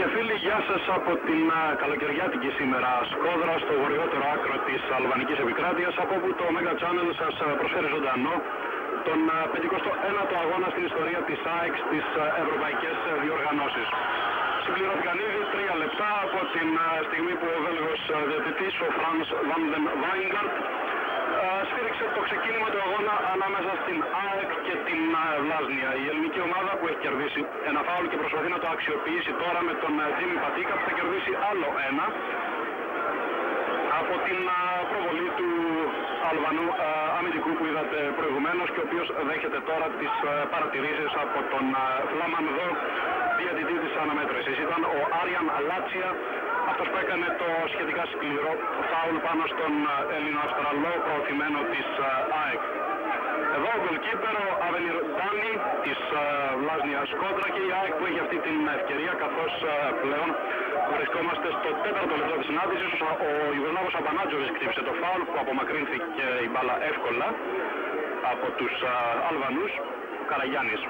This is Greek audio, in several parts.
Και φίλοι, γεια σας από την καλοκαιριάτικη σήμερα Σκόδρα στο βορειότερο άκρο της αλβανικής επικράτειας, από όπου το Mega Channel σας προσφέρει ζωντανό τον 51ο αγώνα στην ιστορία της ΑΕΚ στις ευρωπαϊκές διοργανώσεις. Συμπληρώθηκαν ήδη 3 λεπτά από την στιγμή που ο Βέλγος διαιτητής, ο Φρανς Βάντεν Βάιγκαρτ, σφύριξε το ξεκίνημα του αγώνα ανάμεσα στην ΑΕΚ και την Βλάσνια. Η ελληνική ομάδα που έχει κερδίσει ένα φάουλ και προσπαθεί να το αξιοποιήσει τώρα με τον Τζίμι Πατίκα, που θα κερδίσει άλλο ένα από την προβολή του Αλβανού αμυντικού που είδατε προηγουμένως και ο οποίος δέχεται τώρα τις παρατηρήσεις από τον Φλαμανδό διαιτητή της αναμέτρησης. Ήταν ο Άριαν Λάτσια, αυτός που έκανε το σχετικά σκληρό φάουλ πάνω στον Έλληνο-Αυστραλό προωθημένο της ΑΕΚ. Εδώ ο γκολκίπερ, ο Αβενίρ Ντάνι της Βλάσνια Σκόδρα, και η ΑΕΚ που έχει αυτή την ευκαιρία, καθώς πλέον βρισκόμαστε στο 4ο λεπτό της συνάντησης. Ο Ιουγκοσλάβος Αμπανάτζοβιτς κρύψε το φάουλ που απομακρύνθηκε η μπάλα εύκολα από τους Αλβανούς. Καραγιάννης.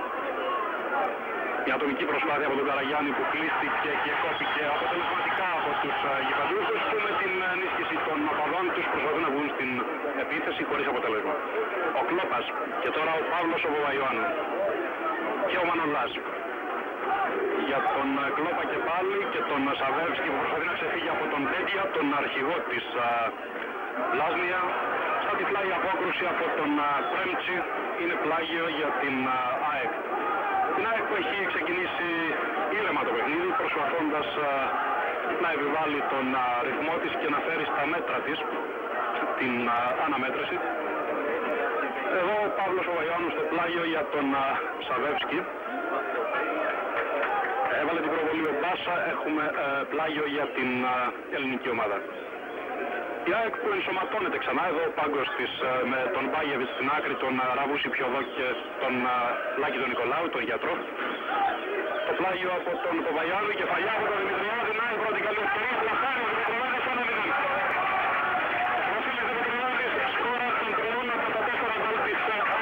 Η ατομική προσπάθεια από τον Καραγιάννη που κλείστηκε και κόπηκε αποτελεσματικά από τους γηπεδούχους, που με την ενίσχυση των οπαδών τους προσπαθούν να βγουν στην επίθεση χωρίς αποτέλεσμα. Ο Κλόπας και τώρα ο Παύλος ο Βοβαϊωάννου και ο Μανολάς. Για τον Κλόπα και πάλι και τον Σαβεύσκι που προσπαθεί να ξεφύγει από τον Τέντια, τον αρχηγό της Βλάσνια. Στα τυφλά η απόκρουση από τον Πρέμτσι είναι πλάγιο για την ΑΕΚ. Την ΑΕΚ που έχει ξεκινήσει ήρεμα το παιχνίδι, προσπαθώντας να επιβάλλει τον ρυθμό της και να φέρει στα μέτρα της την αναμέτρηση. Εδώ ο Παύλος ο Βαϊωάννου στο πλάγιο για τον Σαβεύσκι. Έβαλε την προβολή ο Μπάσα, έχουμε πλάγιο για την ελληνική ομάδα. Η ΑΕΚ που ενσωματώνεται ξανά, εδώ ο πάγκος της με τον Μπάγεβιτς στην άκρη, τον Ραβούση Πιωδό και τον Λάκη τον Νικολάου, τον γιατρό. Το πλάγιο από τον Παπαγιάννου, η κεφαλιά από τον Δημητριάδη, να η πρώτη καλή ευκαιρία, πλασάρει ο Δημητριάδης 1-0. Βασίλης Δημητριάδης, σκόρα των τριών από τα 4 γκολ της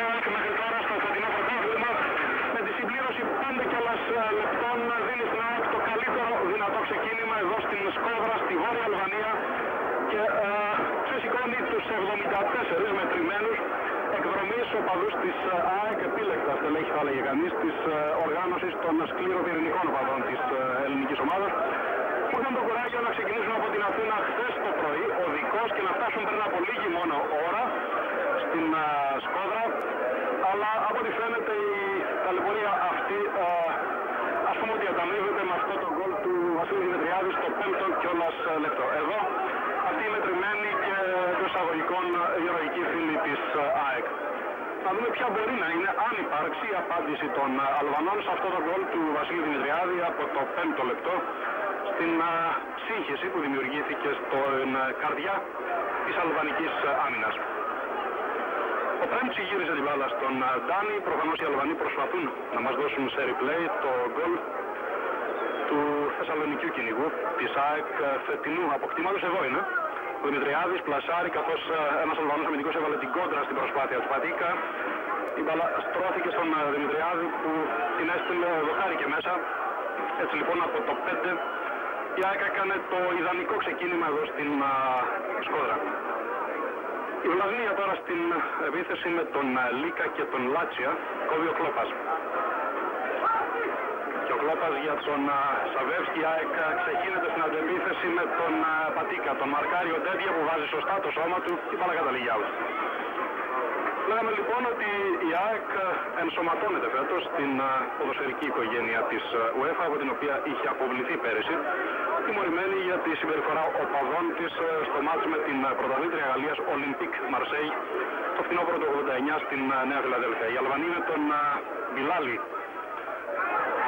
ΑΕΚ μέχρι τώρα στο φετινό πρωτάθλημα. Με τη συμπλήρωση 5 κιόλας λεπτών δίνει στην ΑΕΚ το καλύτερο δυνατό ξεκίνημα εδώ στην Σκόδρα, στη Βόρεια Αλβανία, και ξεσηκώνει τους 74 μετρημένους εκδρομής οπαδούς της ΑΕΚ, επίλεκτα στελέχη θα λέγει κανείς, της οργάνωσης των σκληροπυρηνικών οπαδών της ελληνικής ομάδας, που είχαν το κουράγιο να ξεκινήσουν από την Αθήνα χθες το πρωί οδικός και να φτάσουν πριν από λίγη μόνο ώρα στην Σκόδρα, αλλά από ό,τι φαίνεται η ταλαιπωρία αυτή ας πούμε ότι ανταμείβεται με αυτό το γκολ του Βασίλη Δημητριάδη στο 5ο κιόλας λεπτό. Εδώ αυτή η μετρημένη και εντός εισαγωγικών ηρωική φίλη της ΑΕΚ. Να δούμε ποια μπορεί να είναι, αν υπάρξει, η απάντηση των Αλβανών σε αυτό το γκολ του Βασίλη Δημητριάδη από το 5ο λεπτό, στην σύγχυση που δημιουργήθηκε στην καρδιά της αλβανικής άμυνας. Ο Πρέμτσι γύριζε την μπάλα στον Ντάνι. Προφανώς οι Αλβανοί προσπαθούν να μας δώσουν σε replay το γκολ του θεσσαλονικιού κυνηγού της ΑΕΚ φετινού αποκτήματος. Εδώ είναι ο Δημητριάδης, πλασάρει, καθώς ένας Αλβανός αμυντικός έβαλε την κόντρα στην προσπάθεια του Πατίκα. Η μπάλα στρώθηκε στον Δημητριάδη που την έστειλε δοκάρι και μέσα. Έτσι λοιπόν από το 5 η ΑΕΚ έκανε το ιδανικό ξεκίνημα εδώ στην Σκόδρα. Η Βλασνία τώρα στην επίθεση με τον Λίκα και τον Λάτσια. Κόβει ο Κλόπας. Και ο Κλόπας για τον Σαβεύσκι. Η ΑΕΚ ξεκίνεται στην αντεπίθεση με τον Πατίκα. Τον μαρκάρει ο Ντέντια που βάζει σωστά το σώμα του και πάλι καταλήγει out. Λέγαμε λοιπόν ότι η ΑΕΚ ενσωματώνεται φέτος στην ποδοσφαιρική οικογένεια της UEFA, από την οποία είχε αποβληθεί πέρυσι, τιμωρημένη για τη συμπεριφορά οπαδών της στο μάτς με την πρωταθλήτρια Γαλλίας Olympique Marseille το φθινόπωρο του 89 στην Νέα Φιλαδέλφια. Η Αλβανοί με τον Μπιλάλη,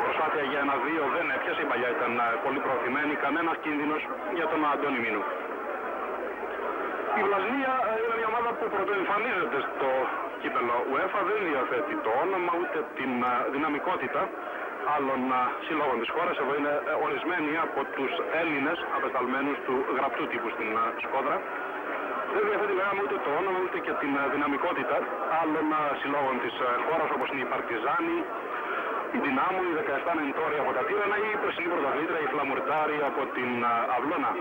προσπάθεια για 1-2 δεν έπιασε, η παλιά ήταν πολύ προωθημένη, κανένας κίνδυνος για τον Αντώνη Μίνου. Η Βλασνία είναι μια ομάδα που πρωτοεμφανίζεται στο κύπελλο UEFA, δεν διαθέτει το όνομα ούτε την δυναμικότητα άλλων συλλόγων της χώρας. Εδώ είναι ορισμένοι από τους Έλληνες απεσταλμένους του γραπτού τύπου στην Σκόδρα. Δεν διαθέτει λέγαμε ούτε το όνομα ούτε και την δυναμικότητα άλλων συλλόγων της χώρας, όπως είναι η Παρτιζάνη, η Δυνάμου, η 17 τώρα από τα Τύρανα, η περσινή πρωταθλήτρια, η Φλαμουρτάρη από την Αυλώνα.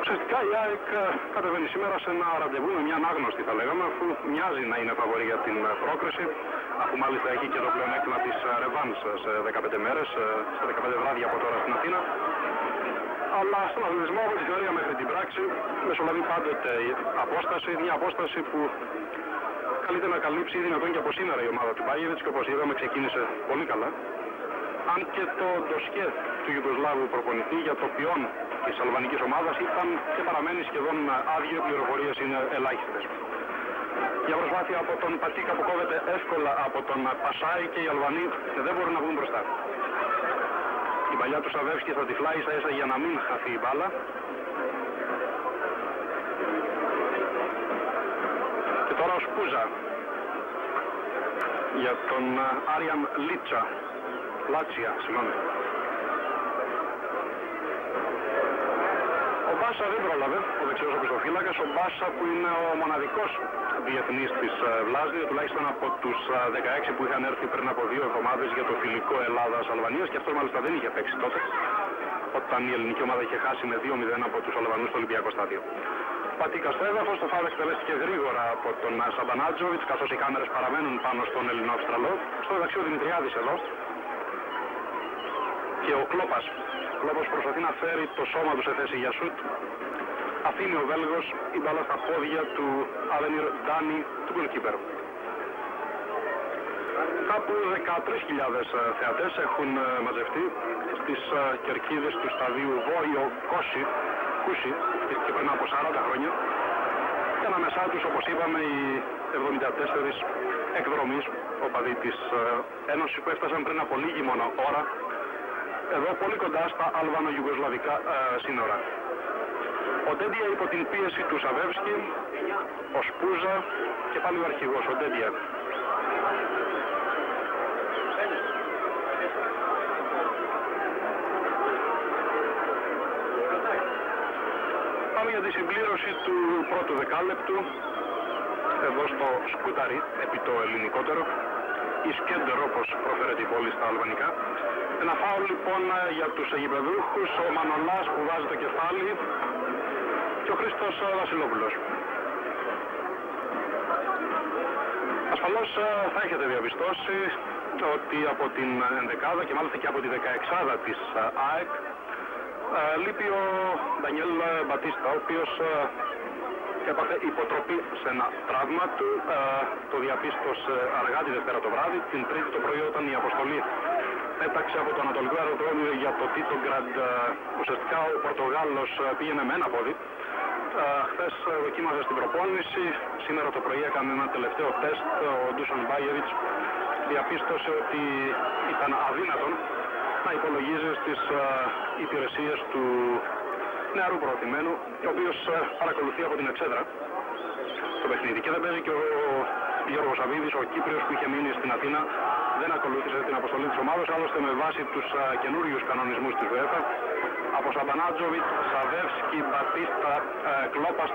Ουσιαστικά η ΑΕΚ κατεβαίνει σήμερα σε ένα ραντεβού με μια ανάγνωστη, θα λέγαμε, αφού μοιάζει να είναι φαβορή για την πρόκριση, αφού μάλιστα έχει και το πλεονέκτημα της ρεβάνς σε 15 μέρες, σε 15 βράδια από τώρα στην Αθήνα. Αλλά στον αθλητισμό, από τη θεωρία μέχρι την πράξη, μεσολαβεί πάντοτε η απόσταση, μια απόσταση που καλείται να καλύψει δυνατόν και από σήμερα η ομάδα του Μπάγεβιτς, και όπως είδαμε ξεκίνησε πολύ καλά. Αν και το ντοσιέ του Ιουγκοσλάβου προπονητή για το ποιόν της αλβανικής ομάδας ήταν και παραμένει σχεδόν άδειο, οι πληροφορίες είναι ελάχιστες. Για προσπάθεια από τον Πατίκα που κόβεται εύκολα από τον Πασάη, και οι Αλβανοί δεν μπορούν να βγουν μπροστά. Η παλιά του Σαβεύσκη θα τυφλά ίσα ίσα για να μην χαθεί η μπάλα. Και τώρα ο Σπούζα για τον Άριαν Λάτσια, συγγνώμη. Ο Μπάσα δεν πρόλαβε, ο δεξιός οπισθοφύλακας, ο Μπάσα που είναι ο μοναδικός διεθνής της Βλάζδη, τουλάχιστον από τους 16 που είχαν έρθει πριν από 2 εβδομάδες για το φιλικό Ελλάδας-Αλβανίας, και αυτό μάλιστα δεν είχε παίξει τότε, όταν η ελληνική ομάδα είχε χάσει με 2-0 από τους Αλβανούς στο Ολυμπιακό στάδιο. Πατήκα στο έδαφος, το φάουλ εκτελέστηκε γρήγορα από τον Σαμπανάτζοβιτς, καθώς οι κάμερες παραμένουν πάνω στον Ελληνό-Αυστραλό. Στο δεξιό Δημητριάδης εδώ. Και ο Κλόπας. Ο Κλόπας προσπαθεί να φέρει το σώμα του σε θέση για σουτ. Αφήνει ο Βέλγος η μπάλα στα πόδια του Αβενίρ Ντάνι, του γκολκίπερ. Κάπου 13.000 θεατές έχουν μαζευτεί στις κερκίδες του σταδίου Βόιο Κούσι, και πριν από 40 χρόνια. Και ανάμεσά τους, όπως είπαμε, οι 74 εκδρομείς οπαδοί της Ένωσης που έφτασαν πριν από λίγη μόνο ώρα εδώ πολύ κοντά στα αλβανο-ιουγκοσλαβικά σύνορα. Ο Ντέντια υπό την πίεση του Σαβεύσκη, ο Σπούζα και πάλι ο αρχηγός, ο Ντέντια. Πάμε για τη συμπλήρωση του πρώτου δεκάλεπτου εδώ στο Σκούταρι, επί το ελληνικότερο, ή Σκέντερ όπως προφέρεται η πόλη στα αλβανικά. Ένα φάουλ λοιπόν για τους γηπεδούχους, ο Μανολάς που βάζει το κεφάλι και ο Χρήστος Βασιλόπουλος. Ασφαλώς θα έχετε διαπιστώσει ότι από την 11η και μάλιστα και από τη 16η της ΑΕΚ λείπει ο Ντανιέλ Μπατίστα, ο οποίος έπαθε υποτροπή σε ένα τραύμα του. Το διαπίστωσε αργά τη Δευτέρα το βράδυ. Την Τρίτη το πρωί, όταν η αποστολή πέταξε από το Ανατολικό αεροδρόμιο για το Τίτογκραντ, ουσιαστικά ο Πορτογάλος πήγαινε με ένα πόδι. Χθες δοκίμασε στην προπόνηση. Σήμερα το πρωί έκανε ένα τελευταίο τεστ. Ο Ντούσαν Μπάγεβιτς διαπίστωσε ότι ήταν αδύνατον να υπολογίζει στις υπηρεσίες του νεαρού προωθημένου, ο οποίος παρακολουθεί από την Εξέδρα το παιχνίδι. Και δεν παίζει και ο Γιώργος Σαββίδης, ο Κύπριος που είχε μείνει στην Αθήνα, δεν ακολούθησε την αποστολή της ομάδας, άλλωστε με βάση τους καινούριους κανονισμούς της UEFA. Από Σαμπανάτζοβιτς, Σαβεύσκι, Μπατίστα, Κλόπας,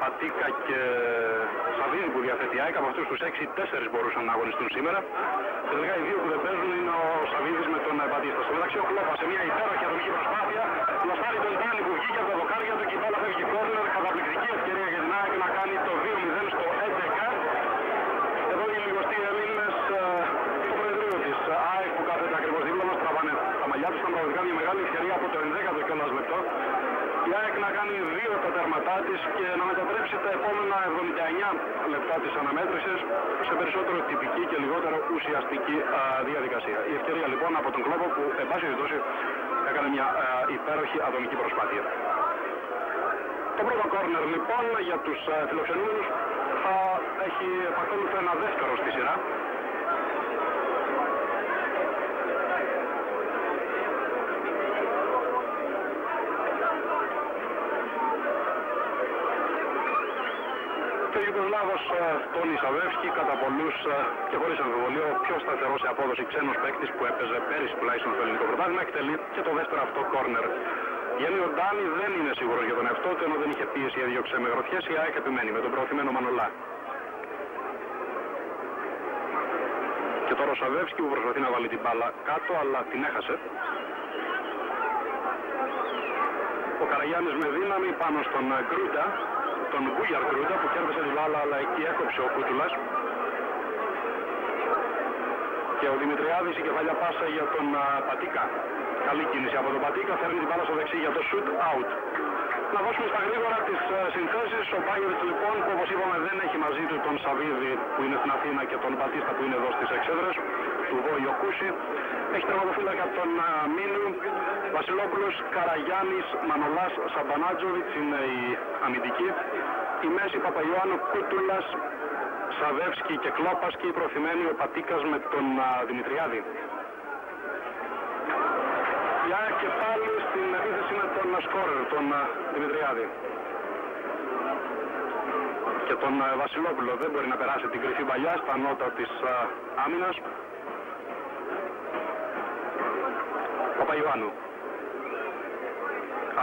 Πατίκα και Σαββίδη που διαθέτει η ΑΕΚ, από αυτούς τους 6, 4 μπορούσαν να αγωνιστούν σήμερα. Τελικά οι δύο που δεν παίζουν είναι ο Σαββίδης με τον Μπατίστα. Στο μεταξύ ο Κλόπας σε μια υπέροχη ατομική προσπάθεια λοστάρει τον Ντάνι που βγήκε από τα δοκάρια του και η μπάλα φεύγει κόρνερ. Καταπληκτική ευκαιρία για την ΑΕΚ να κάνει το 2-0 στο 11. Εδώ οι λιγοστοί Έλληνες στο προεδρείο της ΑΕΚ που κάθεται ακριβώς δίπλα μας, τραβάνε τα μαλλιά τους. Ήταν πραγματικά μια μεγάλη ευκαιρία από το 11ο κιόλας λεπτό η ΑΕΚ να κάνει 2 τα τέρματά της και να μετατρέψει τα επόμενα 79 λεπτά της αναμέτρησης σε περισσότερο τυπική και λιγότερο ουσιαστική διαδικασία. Η ευκαιρία λοιπόν από τον Κλόπο που εν πάση περιπτώσει έκανε μια υπέροχη ατομική προσπάθεια. Το πρώτο κόρνερ λοιπόν για τους φιλοξενούμενους θα έχει επακόλουθο ένα δεύτερο στη σειρά. Ο Ιουγκοσλάβος Τόνι Σαβεύσκι, κατά πολλούς και χωρίς αμφιβολία ο πιο σταθερός σε απόδοση ξένος παίκτης που έπαιζε πέρυσι τουλάχιστον στο ελληνικό πρωτάθλημα, εκτελεί και το δεύτερο αυτό κόρνερ. Γέννη ο Ντάνι δεν είναι σίγουρος για τον εαυτό του, ενώ δεν είχε πίεση, έδιωξε με γροθιές. Η ΑΕΚ επιμένει με τον προωθημένο Μανολά. τώρα ο Σαβεύσκι που προσπαθεί να βάλει την μπάλα κάτω, αλλά την έχασε. Ο Καραγιάννης με δύναμη πάνω στον Γκρούντα, τον Γκούγιαρ Γκρούντα που κέρδισε την μπάλα, αλλά εκεί έκοψε ο Κούτουλας. Και ο Δημητριάδης η κεφαλιά πάσα για τον Πατίκα. Καλή κίνηση από τον Πατίκα, φέρνει την μπάλα στο δεξί για το shoot out. Να δώσουμε στα γρήγορα τις συνθέσεις. Ο Μπάγεβιτς λοιπόν, που όπως είπαμε δεν έχει μαζί του τον Σαββίδη που είναι στην Αθήνα και τον Μπατίστα που είναι εδώ στις εξέδρες του Βόιο Κούση. Έχει τερματοφύλακα τον Μίνου, Βασιλόπουλος, Καραγιάννης, Μανολάς, Σαμπανάτζοβιτς είναι η αμυντική. Η μέση Παπαϊωάννου, Κούτουλας, Σαβεύσκι και Κλόπας και η προωθημένη ο Πατίκας με τον Δημητριάδη. Και πάλι στην επίθεση με τον σκόρερ, τον Δημητριάδη. Και τον Βασιλόπουλο δεν μπορεί να περάσει την κρυφή παλιά στα νότα της άμυνας. Παπαϊωάννου.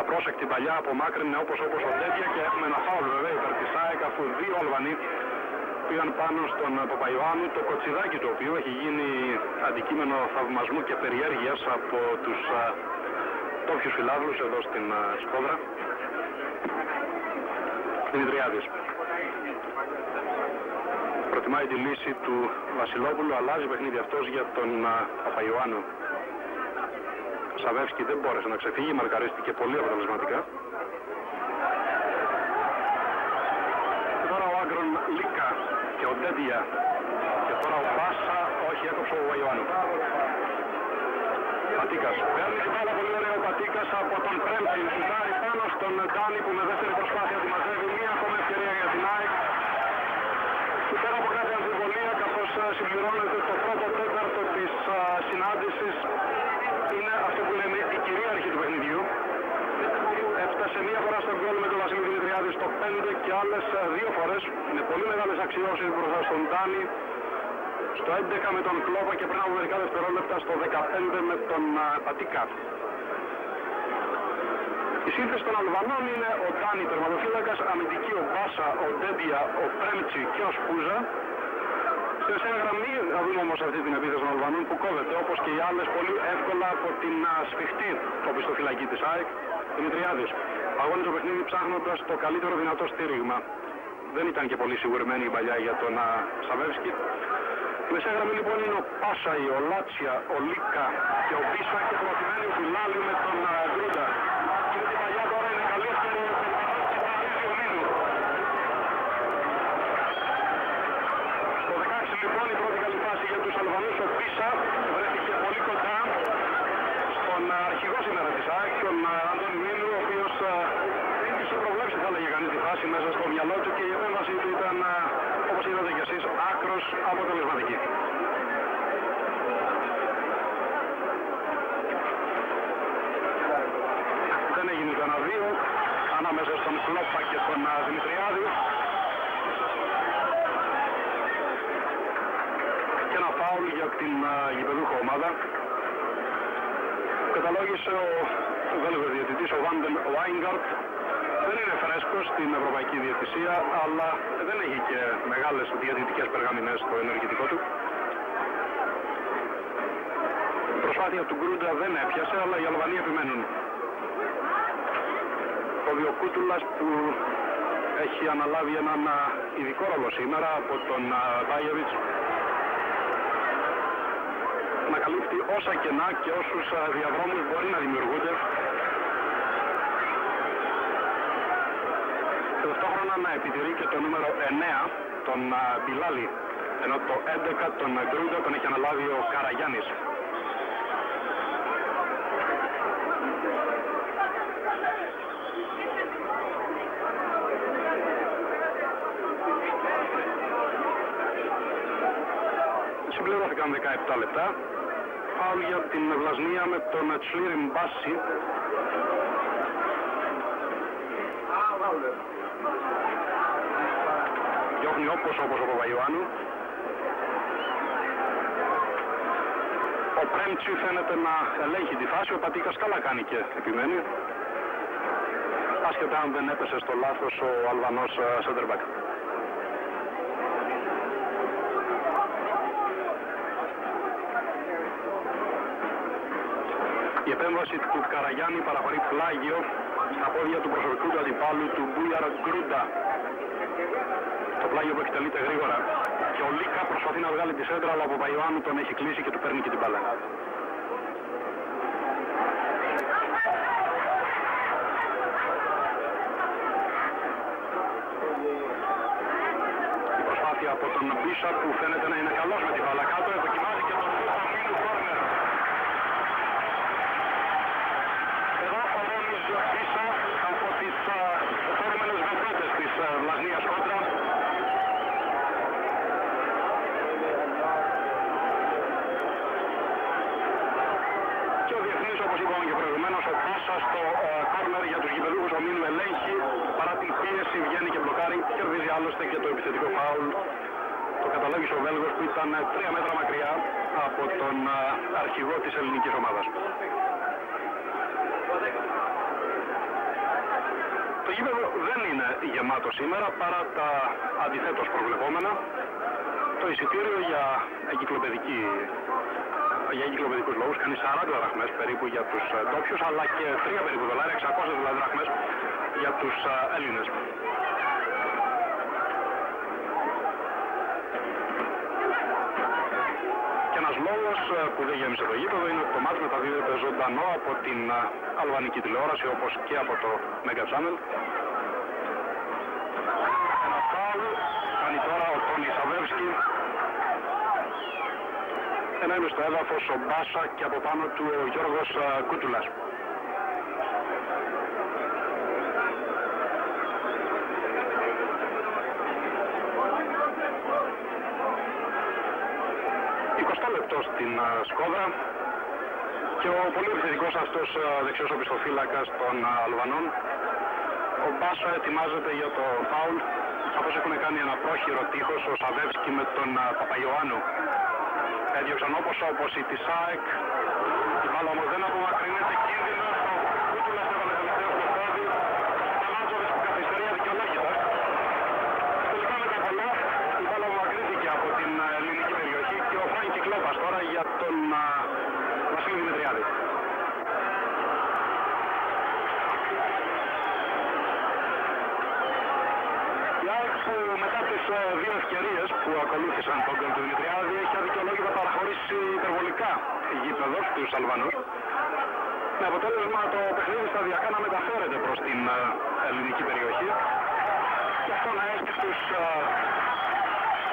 Απρόσεκτη παλιά, απομάκρυνε όπως ο Τέτια και έχουμε ένα φάουλ βέβαια υπέρ της ΑΕΚ, αφού δύο Αλβανοί πήγαν πάνω στον Παπαϊωάννου, το κοτσιδάκι του οποίου έχει γίνει αντικείμενο θαυμασμού και περιέργειας από τους τόπιους φιλάθλους εδώ στην Σκόδρα. Δημητριάδης. Προτιμάει τη λύση του Βασιλόπουλου, αλλάζει παιχνίδι αυτός για τον Παπαϊωάννου. Σαβεύσκι δεν μπόρεσε να ξεφύγει, μαρκαρίστηκε πολύ αποτελεσματικά. Τώρα ο Άγκρον Λίκα και ο Ντέντια. Και τώρα ο Πάσα, όχι, έκοψε ο Παπαϊωάννου. Πατίκας. Παίρνει την μπάλα πολύ ωραία ο Πατίκας από τον Πρέμπτη. Σουτάρει πάνω στον Ντάνι που με δεύτερη προσπάθεια τη μαζεύει. Μία ακόμα ευκαιρία για την ΑΕΚ. Και πέρα από κάθε αμφιβολία, καθώς συμπληρώνεται το πρώτο τέταρτο της συνάντησης, είναι αυτό που λέμε η κυρίαρχη του παιχνιδιού. Έφτασε μία φορά στον γκολ με τον Βασίλη Δημητριάδη στο 5 και άλλες δύο φορές με πολύ μεγάλες αξιώσεις μπροστά στον Ντάνι. Στο 11 με τον Κλόπα και πριν από μερικά δευτερόλεπτα στο 15 με τον Πατίκα. Η σύνθεση των Αλβανών είναι ο Ντάνι τερματοφύλακας, αμυντική ο Μπάσα, ο Ντέντια, ο Πρέμτσι και ο Σπούζα. Στην εσένα γραμμή θα δούμε όμως αυτή την επίθεση των Αλβανών που κόβεται όπως και οι άλλες πολύ εύκολα από την σφιχτή οπισθοφυλακή της ΑΕΚ, Δημητριάδης. Αγώνιζε το παιχνίδι ψάχνοντας το καλύτερο δυνατό στήριγμα. Δεν ήταν και πολύ σιγουρεμένη η παλιά για τον Σαβεύσκι. Η μεσαία γραμμή λοιπόν είναι ο Πάσαη, ο Λάτσια, ο Λίκα και ο Μπίσα και προωθημένη ο Φιλάλη με τον Γκρούντα. Και την παλιά τώρα είναι καλή αυτή ο Μίνου. Στο 16 λοιπόν η πρώτη καλή φάση για τους Αλβανούς, ο Μπίσα βρέθηκε πολύ κοντά στον αρχηγό σήμερα της ΑΕΚ, τον Αντώνη Μίνου, ο οποίος είχε προβλέψει θα έλεγε κανείς τη φάση μέσα στο μυαλό του και η επέμβαση του ήταν, όπως είδατε κι εσείς, άκρος αποτελεσματική. Δεν έγινε το 1-2 ανάμεσα στον Κλόπα και τον Δημητριάδη. Και ένα φάουλ για την γηπεδούχο ομάδα. Καταλόγησε ο Βέλγος διαιτητής, ο Βάντεν Βάινγκαρτ. Δεν είναι φρέσκος στην Ευρωπαϊκή Διαιτησία, αλλά δεν έχει και μεγάλες διαιτητικές περγαμηνές στο ενεργητικό του. Η προσπάθεια του Γκρούντα δεν έπιασε, αλλά οι Αλβανοί επιμένουν. Ο Διοκούτουλας που έχει αναλάβει έναν ειδικό ρόλο σήμερα από τον Μπάγεβιτς να καλύπτει όσα κενά και όσους διαδρόμους μπορεί να δημιουργούνται. Και ταυτόχρονα να επιτηρεί και το νούμερο 9, τον Μπιλάλη, ενώ το 11 τον Γκρούντα τον έχει αναλάβει ο Καραγιάννης. Συμπληρώθηκαν 17 λεπτά. Φάουλ για την Βλασνία με τον Τσλίρι Μπάση. Διώχνει όπως ο Παπαϊωάννου. Ο Πρέμτσι φαίνεται να ελέγχει τη φάση. Ο Πατίκας καλά κάνει και επιμένει. Άσχετα αν δεν έπεσε στο λάθος ο Αλβανός σέντερμπακ. Η επέμβαση του Καραγιάννη παραχωρεί πλάγιο στα πόδια του προσωπικού του αντιπάλου του Μπούλιαρ Γκρούντα. Το πλάγιο που εκτελείται γρήγορα και ο Λίκα προσπαθεί να βγάλει τη σέντρα, αλλά ο Παπαϊωάννου τον έχει κλείσει και του παίρνει και την μπάλα. Η προσπάθεια από τον Μπίσα που φαίνεται να είναι καλός με την μπάλα κάτω, δοκιμάζει και τον σούτ αμήνου κόρνερ. Εδώ ο Ρόνις Μπίσα από τις φορούμενες βεβαιότητες της Βλασνίας κόντρα. Και ο διεθνής, όπως είπαμε και προηγουμένως, ο Πάσα στο κόρνερ για τους γηπεδούχους ομίλου ελέγχει, παρά την πίεση βγαίνει και μπλοκάρει, κερδίζει άλλωστε και το επιθετικό φάουλ. Το καταλόγησε ο Βέλγος που ήταν 3 μέτρα μακριά από τον αρχηγό της ελληνικής ομάδας. Το γήπεδο δεν είναι γεμάτο σήμερα παρά τα αντιθέτως προβλεπόμενα. Το εισιτήριο για εγκυκλοπαιδικούς λόγους κάνει 40 δραχμές περίπου για τους ντόπιους, αλλά και 3 περίπου δολάρια, 600 δηλαδή δραχμές για τους Έλληνες. Και ένας λόγος που δεν γέμισε το γήπεδο είναι ότι το μάτς μεταδίδεται ζωντανό από την αλβανική τηλεόραση, όπως και από το Mega Channel. Ένα φάουλ κάνει τώρα ο Τόνι Σαβεύσκι. Ένα είναι στο έδαφος ο Μπάσα και από πάνω του ο Γιώργος Κούτουλας. Στην Σκόδρα και ο πολύ επιθετικός αυτός δεξιός οπισθοφύλακας των Αλβανών, ο Μπάσα, ετοιμάζεται για το φάουλ, καθώς έχουν κάνει ένα πρόχειρο τείχος ο Σαβεύσκι με τον Παπαϊωάννου. Έδιωξαν όπως η της ΑΕΚ, η μπάλα όμως δεν απομακρύνεται, κίνδυνος, ο Κούτουλας έβαλε τελευταίο στο πόδι, Σταμάτζοβιτς που καθυστερεί αδικαιολόγητα. Τελικά με τα πολλά η μπάλα απομακρύνθηκε από την ελληνική περιοχή και ο Φράνκι Κλόπας τώρα για τον Βασίλη Δημητριάδη. Η ΑΕΚ που μετά τις 2 ευκαιρίες που ακολούθησαν τον γκολ του Δημητριάδη έχει αδικαιολόγητα παραχωρήσει υπερβολικά γήπεδο στους Αλβανούς, με αποτέλεσμα το παιχνίδι σταδιακά να μεταφέρεται προς την ελληνική περιοχή και αυτό να έχει τους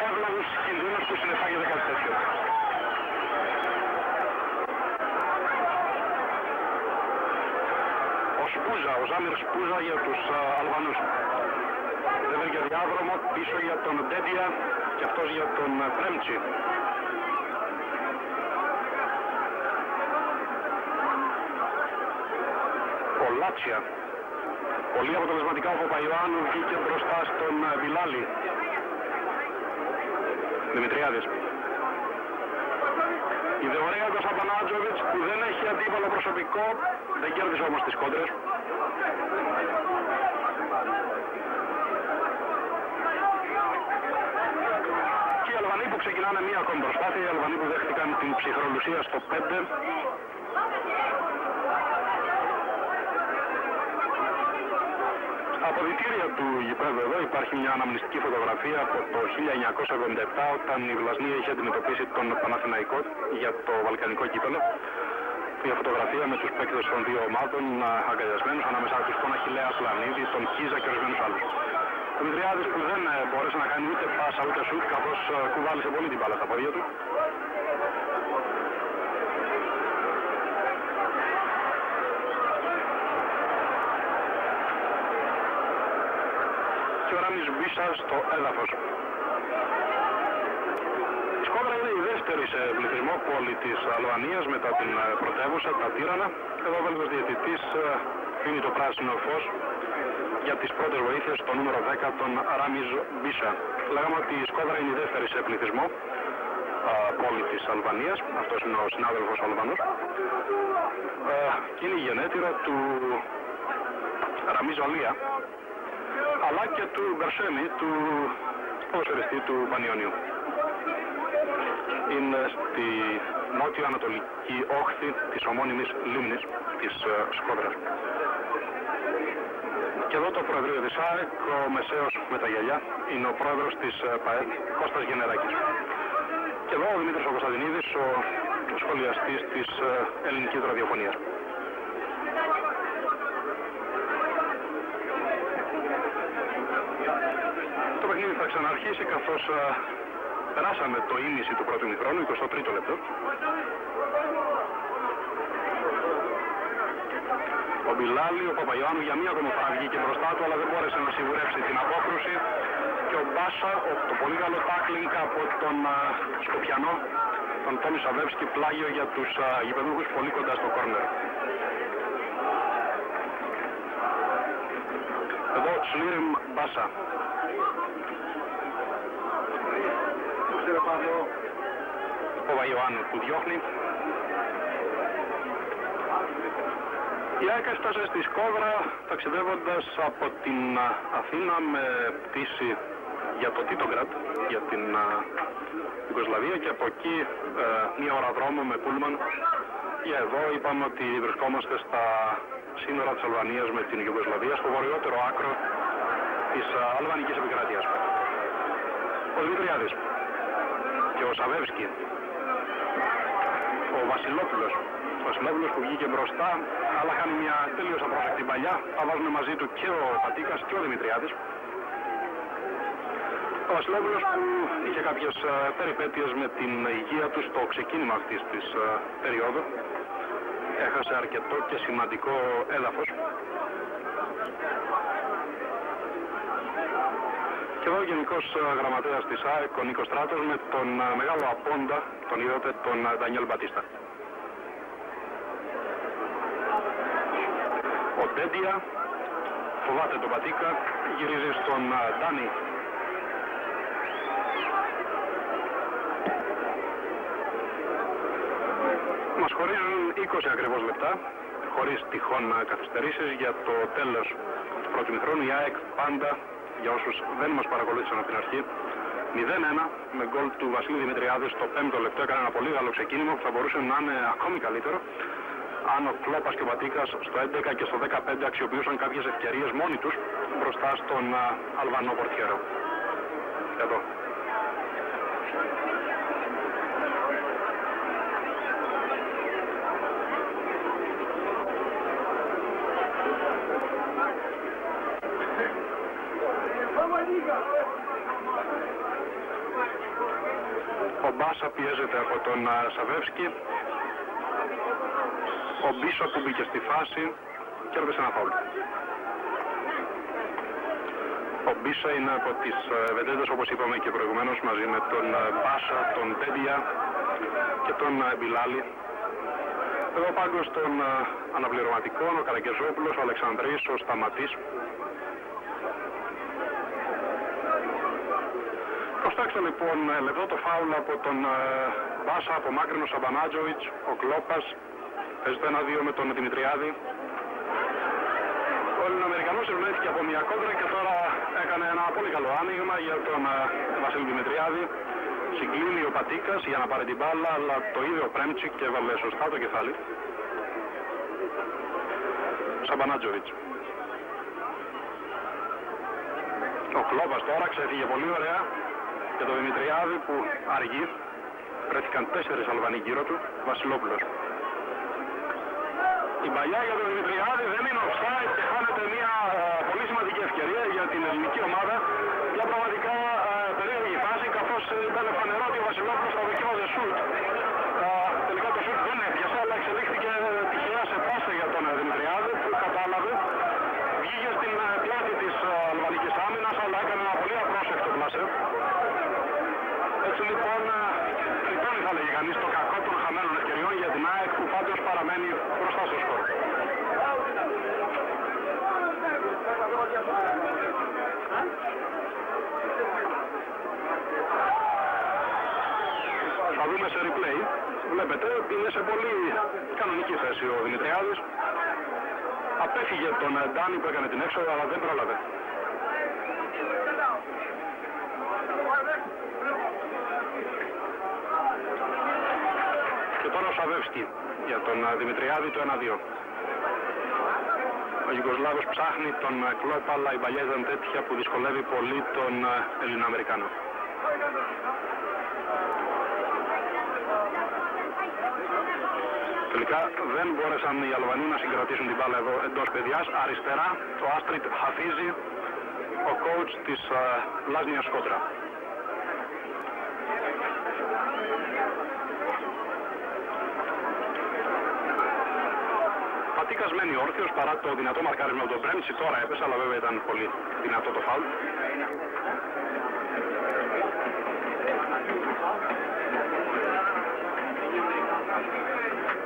εύλογους κινδύνους που συνεπάγεται κάτι τέτοιο. Ο Ζάμιρ Σπούζα για τους Αλβανούς. Δεν βρήκε διάδρομο, πίσω για τον Ντέντια και αυτός για τον Πρέμτσι. Ο Λάτσια. Πολύ αποτελεσματικά ο Παπαϊωάννου βγήκε μπροστά στον Βιλάλη. Δημητριάδης. Ιδεωρέατος Απανάτζοβιτς που δεν έχει αντίπαλο προσωπικό, δεν κέρδισε όμως τις κόντρες. Και οι Αλβανοί που ξεκινάνε μία ακόμη προσπάθεια, οι Αλβανοί που δέχτηκαν την ψυχρολουσία στο 5. Στα αποδυτήρια του γηπέδου εδώ υπάρχει μια αναμνηστική φωτογραφία από το 1977 όταν η Βλασνία είχε αντιμετωπίσει τον Παναθηναϊκό για το βαλκανικό κύπελλο. Μια φωτογραφία με τους παίκτες των δύο ομάδων αγκαλιασμένους, ανάμεσα τους τον Αχιλλέα Πλανίδη, τον Κίζα και ορισμένους άλλους. Ο Δημητριάδης που δεν μπόρεσε να κάνει ούτε πάσα ούτε σουτ, καθώς κουβάλισε πολύ την μπάλα στα πόδια του. Και ο Ράμις Μπίσα στο έδαφος. Η Σκόδρα είναι η δεύτερη σε πληθυσμό πόλη της Αλβανίας μετά την πρωτεύουσα, τα Τύρανα. Εδώ ο Βέλγος διαιτητής δίνει το πράσινο φως για τις πρώτες βοήθειες στο νούμερο 10 τον Ράμις Μπίσα. Λέγαμε ότι η Σκόδρα είναι η δεύτερη σε πληθυσμό πόλη της Αλβανίας. Αυτός είναι ο συνάδελφος Αλβανός. Και είναι η γενέτειρα του Ραμίζ Αλία, αλλά και του Μπερσέμι, του ποδοσφαιριστή του Πανιωνίου. είναι στη νότιο-ανατολική όχθη της ομώνυμης λίμνης της Σκόδρας. Και εδώ το Προεδρείο της ΑΕΚ, ο μεσαίος με τα γυαλιά, είναι ο πρόεδρος της ΠΑΕ, Κώστας Γενεράκης. Και εδώ ο Δημήτρης Κωνσταντινίδης, ο σχολιαστής της ελληνικής ραδιοφωνίας. Το παιχνίδι θα ξαναρχίσει καθώς περάσαμε το ήμιση του πρώτου ημιχρόνου, 23ο λεπτό. Ο Μπιλάλη, ο Παπαϊωάννου για μία ακόμα φορά βγήκε μπροστά του, αλλά δεν μπόρεσε να σιγουρεύσει την απόκρουση. Και ο Μπάσα, το πολύ καλό τάκλινγκ από τον Σκοπιανό, τον Τόμι Σαβεύσκι, πλάγιο για τους γηπεδούχους πολύ κοντά στο κόρνερ. Εδώ Σλίριμ Μπάσα. Ο Παπαϊωάννου που διώχνει. Η ΑΕΚ έφτασε στη Σκόδρα ταξιδεύοντας από την Αθήνα με πτήση για το Τίτογκρατ, για την Ιουγκοσλαβία, και από εκεί μία ώρα δρόμο με πούλμαν. Για εδώ είπαμε ότι βρισκόμαστε στα σύνορα της Αλβανίας με την Ιουγκοσλαβία, στο βορειότερο άκρο της αλβανικής επικράτειας. Ο Δημητριάδης και ο Σαβεύσκι, ο Βασιλόπουλος που βγήκε μπροστά, αλλά κάνει μια τελείως απρόσεκτη παλιά. Θα βάζουν μαζί του και ο Πατίκας και ο Δημητριάδης. Ο Βασιλόπουλος που είχε κάποιες περιπέτειες με την υγεία του στο ξεκίνημα αυτής της περίοδου. Έχασε αρκετό και σημαντικό έδαφος. Και εδώ ο Γενικός Γραμματέας της ΑΕΚ, ο Νίκος Στράτος, με τον μεγάλο απόντα, τον είδατε, τον Ντανιέλ Μπατίστα. Ο Ντέντια φοβάται τον Πατίκα, γυρίζει στον Ντάνι. Μας χωρίζουν 20 ακριβώς λεπτά, χωρίς τυχόν καθυστερήσεις, για το τέλος του πρώτου ημιχρόνου. Η ΑΕΚ πάντα, για όσους δεν μας παρακολούθησαν από την αρχή, 0-1 με γκολ του Βασίλη Δημητριάδη στο 5ο λεπτό. Έκανε ένα πολύ καλό ξεκίνημα που θα μπορούσε να είναι ακόμη καλύτερο αν ο Κλόπας και ο Πατίκας στο 11 και στο 15 αξιοποιούσαν κάποιες ευκαιρίες μόνοι τους μπροστά στον Αλβανό πορτιέρο. Εδώ. Ο Μπάσα πιέζεται από τον Σαβεύσκι. Ο Μπίσο που μπήκε στη φάση κέρδισε ένα φάουλ. Ο Μπίσα είναι από τις βεντέτες, όπως είπαμε και προηγουμένως, μαζί με τον Μπάσα, τον Τέντια και τον Μπιλάλη. Εδώ ο πάγκος των αναπληρωματικών, ο Καραγκεζόπουλος, ο Αλεξανδρής, ο Σταματής. Προστάξτε λοιπόν λεπτό το φάουλ από τον Μπάσα, από μάκρυνο Σαμπανάτζοβιτς, ο Κλόπας. Παίζεται 1-2 με τον Δημητριάδη. Ο Ελληνοαμερικανός ευνοήθηκε από μια κόντρα και τώρα έκανε ένα πολύ καλό άνοιγμα για τον Βασίλη Δημητριάδη. Συγκλίνει ο Πατίκας για να πάρει την μπάλα, αλλά το είδε ο Πρέμτσι και έβαλε σωστά το κεφάλι. Σαμπανάτζοβιτς. Ο Κλόπας τώρα ξέφυγε πολύ ωραία για τον Δημητριάδη που αργεί. Βρέθηκαν 4 Αλβανοί γύρω του. Βασιλόπουλος. Η παλιά για τον Δημητριάδη δεν είναι offside και χάνεται μια πολύ σημαντική ευκαιρία για την ελληνική ομάδα. Μια πραγματικά περίεργη φάση, καθώς ήταν φανερό ότι ο Βασιλόπουλος θα δοκίμαζε σουτ. Τελικά το σουτ δεν έπιασε, αλλά εξελίχθηκε τυχαία σε πάσα για τον Δημητριάδη που κατάλαβε. Βγήκε στην πλάτη της αλβανικής άμυνας, αλλά έκανε ένα πολύ απρόσεκτο πλασέ. Έτσι λοιπόν, λοιπόν θα λέγει κανείς το κακό των χαμένων ευκαιριών για την ΑΕΚ, που πάντως παραμένει μπροστά στο σκορ. Θα δούμε σε replay. Βλέπετε, είναι σε πολύ κανονική θέση ο Δημητριάδης. Απέφυγε τον Ντάνι που έκανε την έξοδο, αλλά δεν πρόλαβε. Και τώρα ο Σαβεύσκι για τον Δημητριάδη το 1-2. Ο Ιουγκοσλάβος ψάχνει τον Κλόπ, αλλά η παλιά ήταν τέτοια που δυσκολεύει πολύ τον Ελληνοαμερικάνο. Τελικά δεν μπόρεσαν οι Αλβανοί να συγκρατήσουν την μπάλα εδώ εντός παιδιάς. Αριστερά το Άστριτ Χαφίζη, ο coach της Λάζνιας Σκότρα. Πατίκας μένει όρθιος παρά το δυνατό μαρκάρισμα από τον Πρέμτσι. Τώρα έπεσε, αλλά βέβαια ήταν πολύ δυνατό το φάουλ.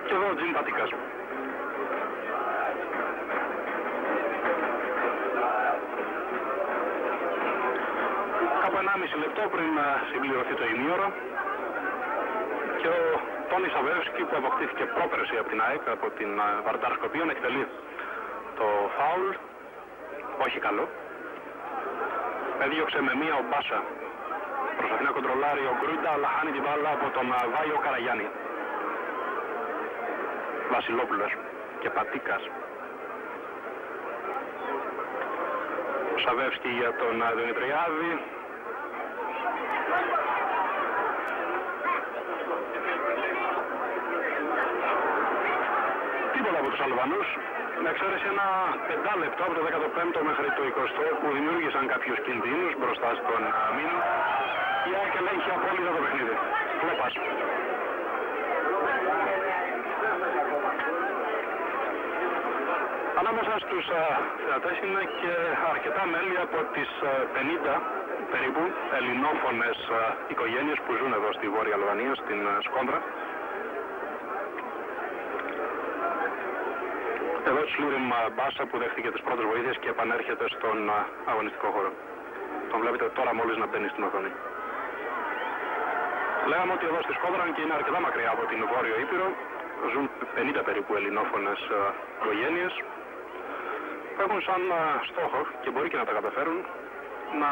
Και εδώ ο Τζιν Πατίκας. Κάπου 1,5 λεπτό πριν συμπληρωθεί το ημίωρο και ο Τόνι Σαβεύσκι, που αποκτήθηκε πρόπερση από την ΑΕΚ, από την Βαρντάρ Σκοπίων, εκτελεί το φάουλ. Όχι καλό. Έδιωξε με μία ο Μπάσα. Προσπαθεί να κοντρολάρει ο Γκρούντα, αλλά χάνει την μπάλα από τον Βάιο Καραγιάννη. Βασιλόπουλος και Πατίκας. Σαβεύσκι για τον Δημητριάδη. Τίποτα από τους Αλβανούς, με εξαίρεση ένα 5 λεπτό από το 15ο μέχρι το 20ο που δημιούργησαν κάποιους κινδύνους μπροστά στον Μίνο. Η ΑΕΚ ελέγχει απόλυτα το παιχνίδι. Κλόπας. Ανάμεσα στους θεατές είναι και αρκετά μέλη από τις 50 περίπου ελληνόφωνες οικογένειες που ζουν εδώ στη Βόρεια Αλβανία, στην Σκόντρα. Εδώ του Λούριμ Μπάσα που δέχτηκε τις πρώτες βοήθειες και επανέρχεται στον αγωνιστικό χώρο. Τον βλέπετε τώρα μόλις να μπαίνει στην οθόνη. Λέγαμε ότι εδώ στη Σκόντρα, και είναι αρκετά μακριά από την Βόρειο Ήπειρο, ζουν 50 περίπου ελληνόφωνες οικογένειες που έχουν σαν στόχο, και μπορεί και να τα καταφέρουν, να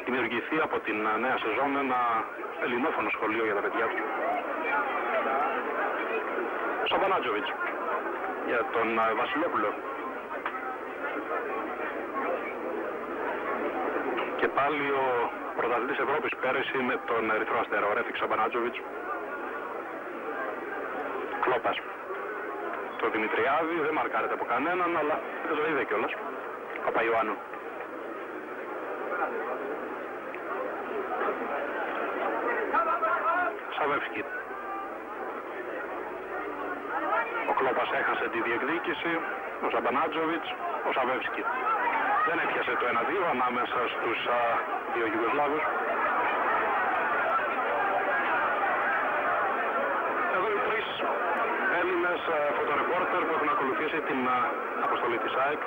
δημιουργηθεί από την νέα σεζόν ένα ελληνόφωνο σχολείο για τα παιδιά του. Σαμπανάτζοβιτς για τον Βασιλόπουλο. Και πάλι ο πρωταθλητής Ευρώπης πέρυσι με τον Ερυθρό Αστέρα, ο Ρέφικ Σαμπανάτζοβιτς. Κλόπας. Το Δημητριάδη δεν μαρκάρεται από κανέναν, αλλά δεν το είδε κιόλας. Παπαϊωάννου. Σαβεύσκι. Ο Κλόπας έχασε τη διεκδίκηση, ο Σαμπανάτζοβιτς, ο Σαβεύσκι. Δεν έπιασε το 1-2 ανάμεσα στους δύο Ιουγκοσλάβους. Εδώ οι τρεις Έλληνες φωτορεπόρτερ που έχουν ακολουθήσει την αποστολή της ΑΕΚ.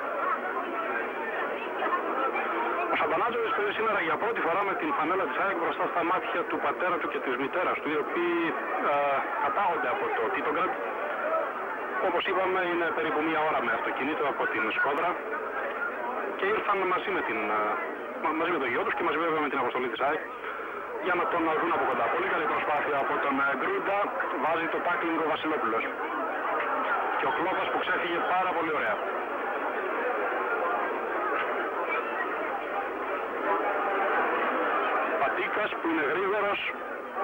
Ο Σαμπανάτζοβιτς παίζει σήμερα για πρώτη φορά με την φανέλα της ΑΕΚ μπροστά στα μάτια του πατέρα του και της μητέρας του, οι οποίοι κατάγονται από το Τίτογκραντ. Όπως είπαμε, είναι περίπου μία ώρα με αυτοκίνητο από την Σκόντρα και ήρθαν μαζί με το γιο τους και μαζί βέβαια με την αποστολή της ΑΕΚ για να τον δουν από κοντά. Πολύ καλή προσπάθεια από τον Γκρούντα, βάζει το τάκλινγκ ο Βασιλόπουλος. Και ο Κλόπας που ξέφυγε πάρα πολύ ωραία. Πατίκας που είναι γρήγορος,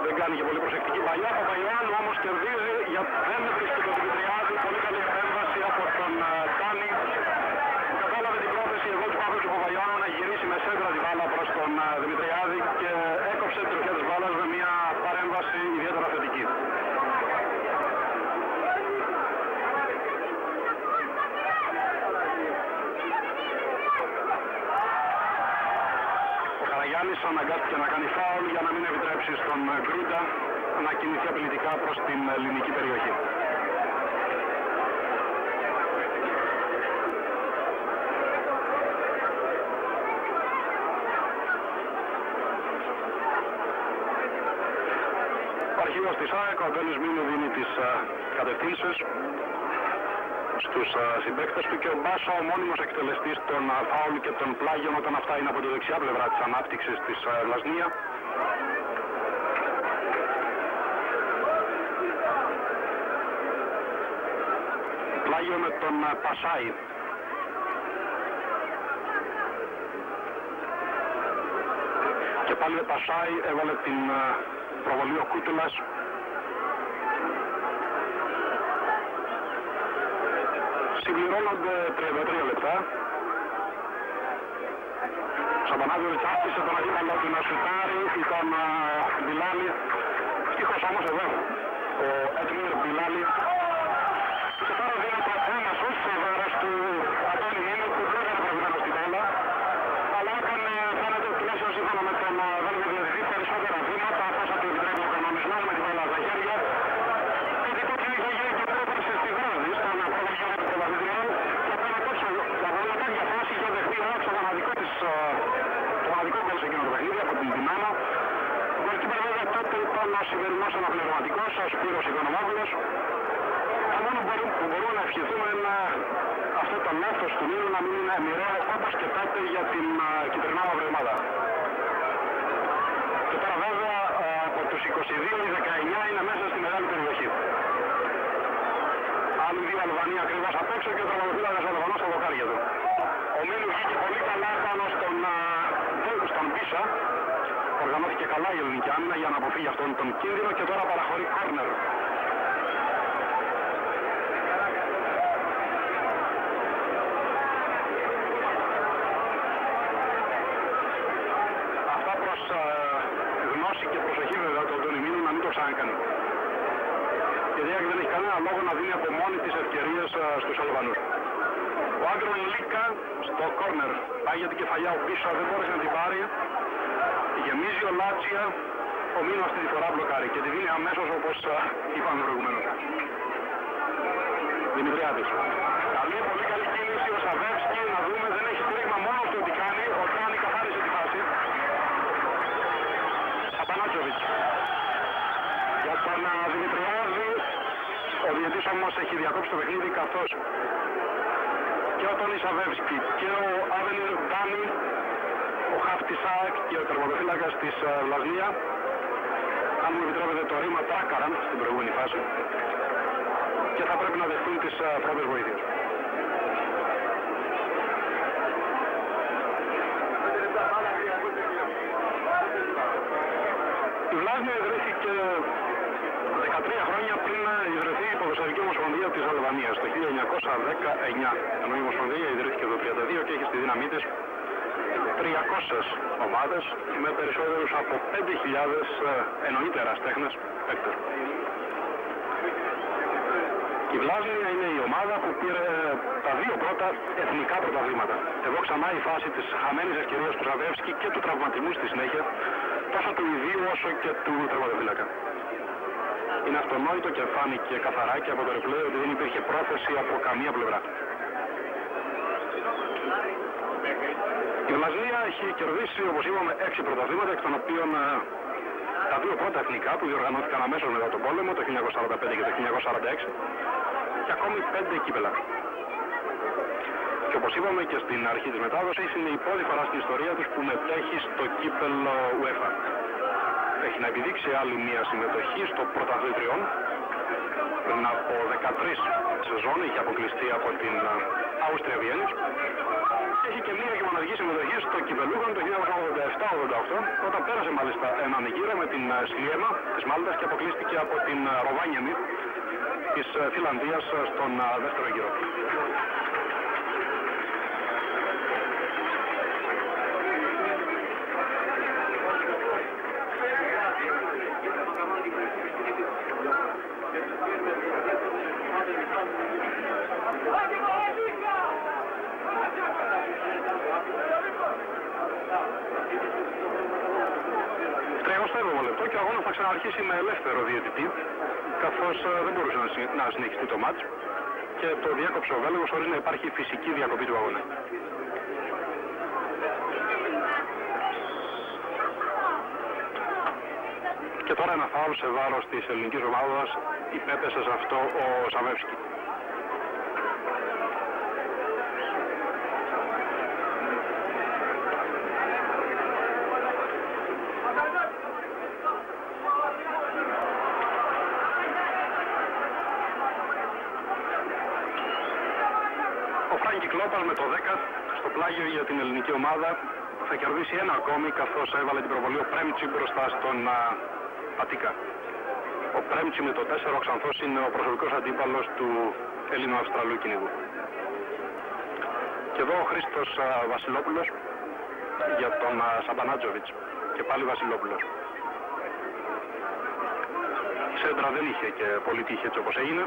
δεν κάνει και πολύ προσεκτική παλιά. Παπαϊωάννου όμως κερδίζει, δεν βρίσκει τον Δημητριάδη. Πολύ καλή επέμβαση από τον Τάνι. Κατάλαβε την πρόθεση εδώ του Παύλου του Παπαϊωάννου να γυρίσει με σέντρα την μπάλα προς τον Δημητριάδη και έκοψε την τροχιά της μπάλας με μια παρέμβαση ιδιαίτερα θετική. Ο Καραγιάννης αναγκάστηκε να κάνει φάουλ για να μην επιτρέψει στον Γκρούντα να κινηθεί απειλητικά προς την ελληνική περιοχή. Ο αρχηγός της ΑΕΚ, ο Αντώνης Μίνου, δίνει τις κατευθύνσεις στους συμπαίκτες του και ο Μπάσα, ο μόνιμος εκτελεστής των φάουλ και των πλάγιων όταν αυτά είναι από τη δεξιά πλευρά της ανάπτυξης της Λασνία. πλάγιο με τον Πασάη. Και πάλι ο Πασάη έβαλε την προβολή ο Κούτουλας. Συμπληρώνονται 33 λεπτά. Σαμπανάδιος άφησε τον αντίπαλό του να σουτάρει, ήταν Μπιλάλη. Ευτυχώς όμως εδώ ο Έντμιρ Μπιλάλη. Και τώρα δίνεται ένα σουτ σε βάρος του Αντώνη Μίνου που δεν ήταν προηγουμένος στην μπάλα. Αλλά έκανε φαίνεται τουλάχιστον σύμφωνα με τον Βέλγιο διαιτητή περισσότερα βήματα όσα του επιτρέπει ο κανονισμός με την μπάλα στα χέρια. Γιατί τότε είχε γίνει και πρόπερσε στη βράδυ στον πρώτο γύρο του πρωταθλητριών και έκανε τόσο από τέτοια φάση είχε δεχτεί όμως το μοναδικό γκολ σε εκείνο το παιχνίδι από την Δυνάμο. Ο γκολκίπερ βέβαια τότε ήταν ο σημερινός αναπληρωματικός, ο Σπύρος Οικονομόπουλος. Το μόνο που μπορούμε να ευχηθούμε είναι αυτό το λάθος του Μίνου να μην είναι μοιραίο όπως και τότε για την κυτρινόμαυρη ομάδα. Και τώρα βέβαια από τους 22 οι 19 είναι μέσα στη μεγάλη περιοχή. Άλλοι δύο Αλβανοί ακριβώς απ' έξω και ο τραυματοφύλακας Αλβανός στα δοκάρια του. Ο Μίνου βγήκε πολύ καλά πάνω στον Πίσα. Οργανώθηκε καλά η ελληνική άμυνα για να αποφύγει αυτόν τον κίνδυνο και τώρα παραχωρεί κόρνερ. Αυτά προς γνώση και προσοχή βέβαια του Αντώνη Μίνου να μην το ξανακάνει. Η Διάκη δεν έχει κανένα λόγο να δίνει από μόνη τις ευκαιρίες στους Αλβανούς. Ο Άγκρον Λίκα στο κόρνερ πάει για την κεφαλιά ο πίσω, δεν μπόρεσε να την πάρει. Γεμίζει ο Λάτσια, ο Μίνου αυτή τη φορά μπλοκάρει και τη δίνει αμέσως όπως είπαμε προηγουμένως. Δημητριάδης. Καλή, πολύ καλή κίνηση ο Σαβεύσκι, να δούμε, δεν έχει στρίγμα μόνο του ότι κάνει, ο Τράνη καθάρισε τη φάση. Σαπανάτσοβιτς. Για τον Δημητριάδη, ο διαιτής όμως έχει διακόψει το παιχνίδι καθώς και ο Τόνι Σαβεύσκι και ο Άβενιρ Ντάνι, ο Χαφτισάκ και ο τερματοφύλακας της Βλασνία, αν μου επιτρέπετε το ρήμα τράκαραν στην προηγούμενη φάση και θα πρέπει να δεχτούν τις πρώτες βοήθειες. Η Βλάσνια ιδρύθηκε 13 χρόνια πριν ιδρυθεί η Ποδοσφαιρική Ομοσπονδία της Αλβανίας το 1919, ενώ η Ομοσπονδία ιδρύθηκε το 1932 και έχει στη δύναμή της 300 ομάδες με περισσότερους από 5.000 εννοείται εραστέχνες παίκτες. Η Βλάσνια είναι η ομάδα που πήρε τα δύο πρώτα εθνικά πρωταθλήματα. Εδώ ξανά η φάση της χαμένης ευκαιρίας του Σαβεύσκη και του τραυματισμού στη συνέχεια, τόσο του ιδίου όσο και του τερματοφύλακα. Είναι αυτονόητο και φάνηκε καθαρά και από το replay ότι δεν υπήρχε πρόθεση από καμία πλευρά. Η Βλασνία έχει κερδίσει, όπως είπαμε, 6 πρωταθλήματα, εκ των οποίων τα δύο πρώτα εθνικά που διοργανώθηκαν αμέσως μετά τον πόλεμο, το 1945 και το 1946, και ακόμη 5 κύπελα. Και όπως είπαμε και στην αρχή της μετάδοσης, είναι η πρώτη φορά στην ιστορία τους που μετέχει στο κύπελο UEFA. Έχει να επιδείξει άλλη μια συμμετοχή στο πρωταθλητριών. Πριν από 13 σεζόν είχε αποκλειστεί από την Άουστρια Βιέννης. Έχει και μία και μοναδική συμμετοχή στο κυπελούχον το 1987-88, όταν πέρασε μάλιστα έναν γύρο με την Σλιέμα της Μάλτας και αποκλείστηκε από την Ροβάνιεμι της Φιλανδίας στον δεύτερο γύρο. Λεπτό και ο αγώνας θα ξαναρχίσει με ελεύθερο διαιτητή, καθώς δεν μπορούσε να συνεχιστεί το μάτς και το διέκοψε ο Βέλγος χωρίς να υπάρχει φυσική διακοπή του αγώνα. Και τώρα ένα φάουλ σε βάρος της ελληνικής ομάδας, υπέπεσε σε αυτό ο Σαβεύσκι. Φράγκη Κλόπας με το 10 στο πλάγιο για την ελληνική ομάδα. Θα κερδίσει ένα ακόμη, καθώς έβαλε την προβολή ο Πρέμτσι μπροστά στον Πατίκα. Ο Πρέμτσι με το 4, ο Ξανθός είναι ο προσωπικός αντίπαλος του Έλληνο-Αυστραλού κυνηγού. Και εδώ ο Χρήστος Βασιλόπουλος για τον Σαμπανάτζοβιτς. Και πάλι Βασιλόπουλος. Η σέντρα δεν είχε και πολύ τύχη έτσι όπως έγινε.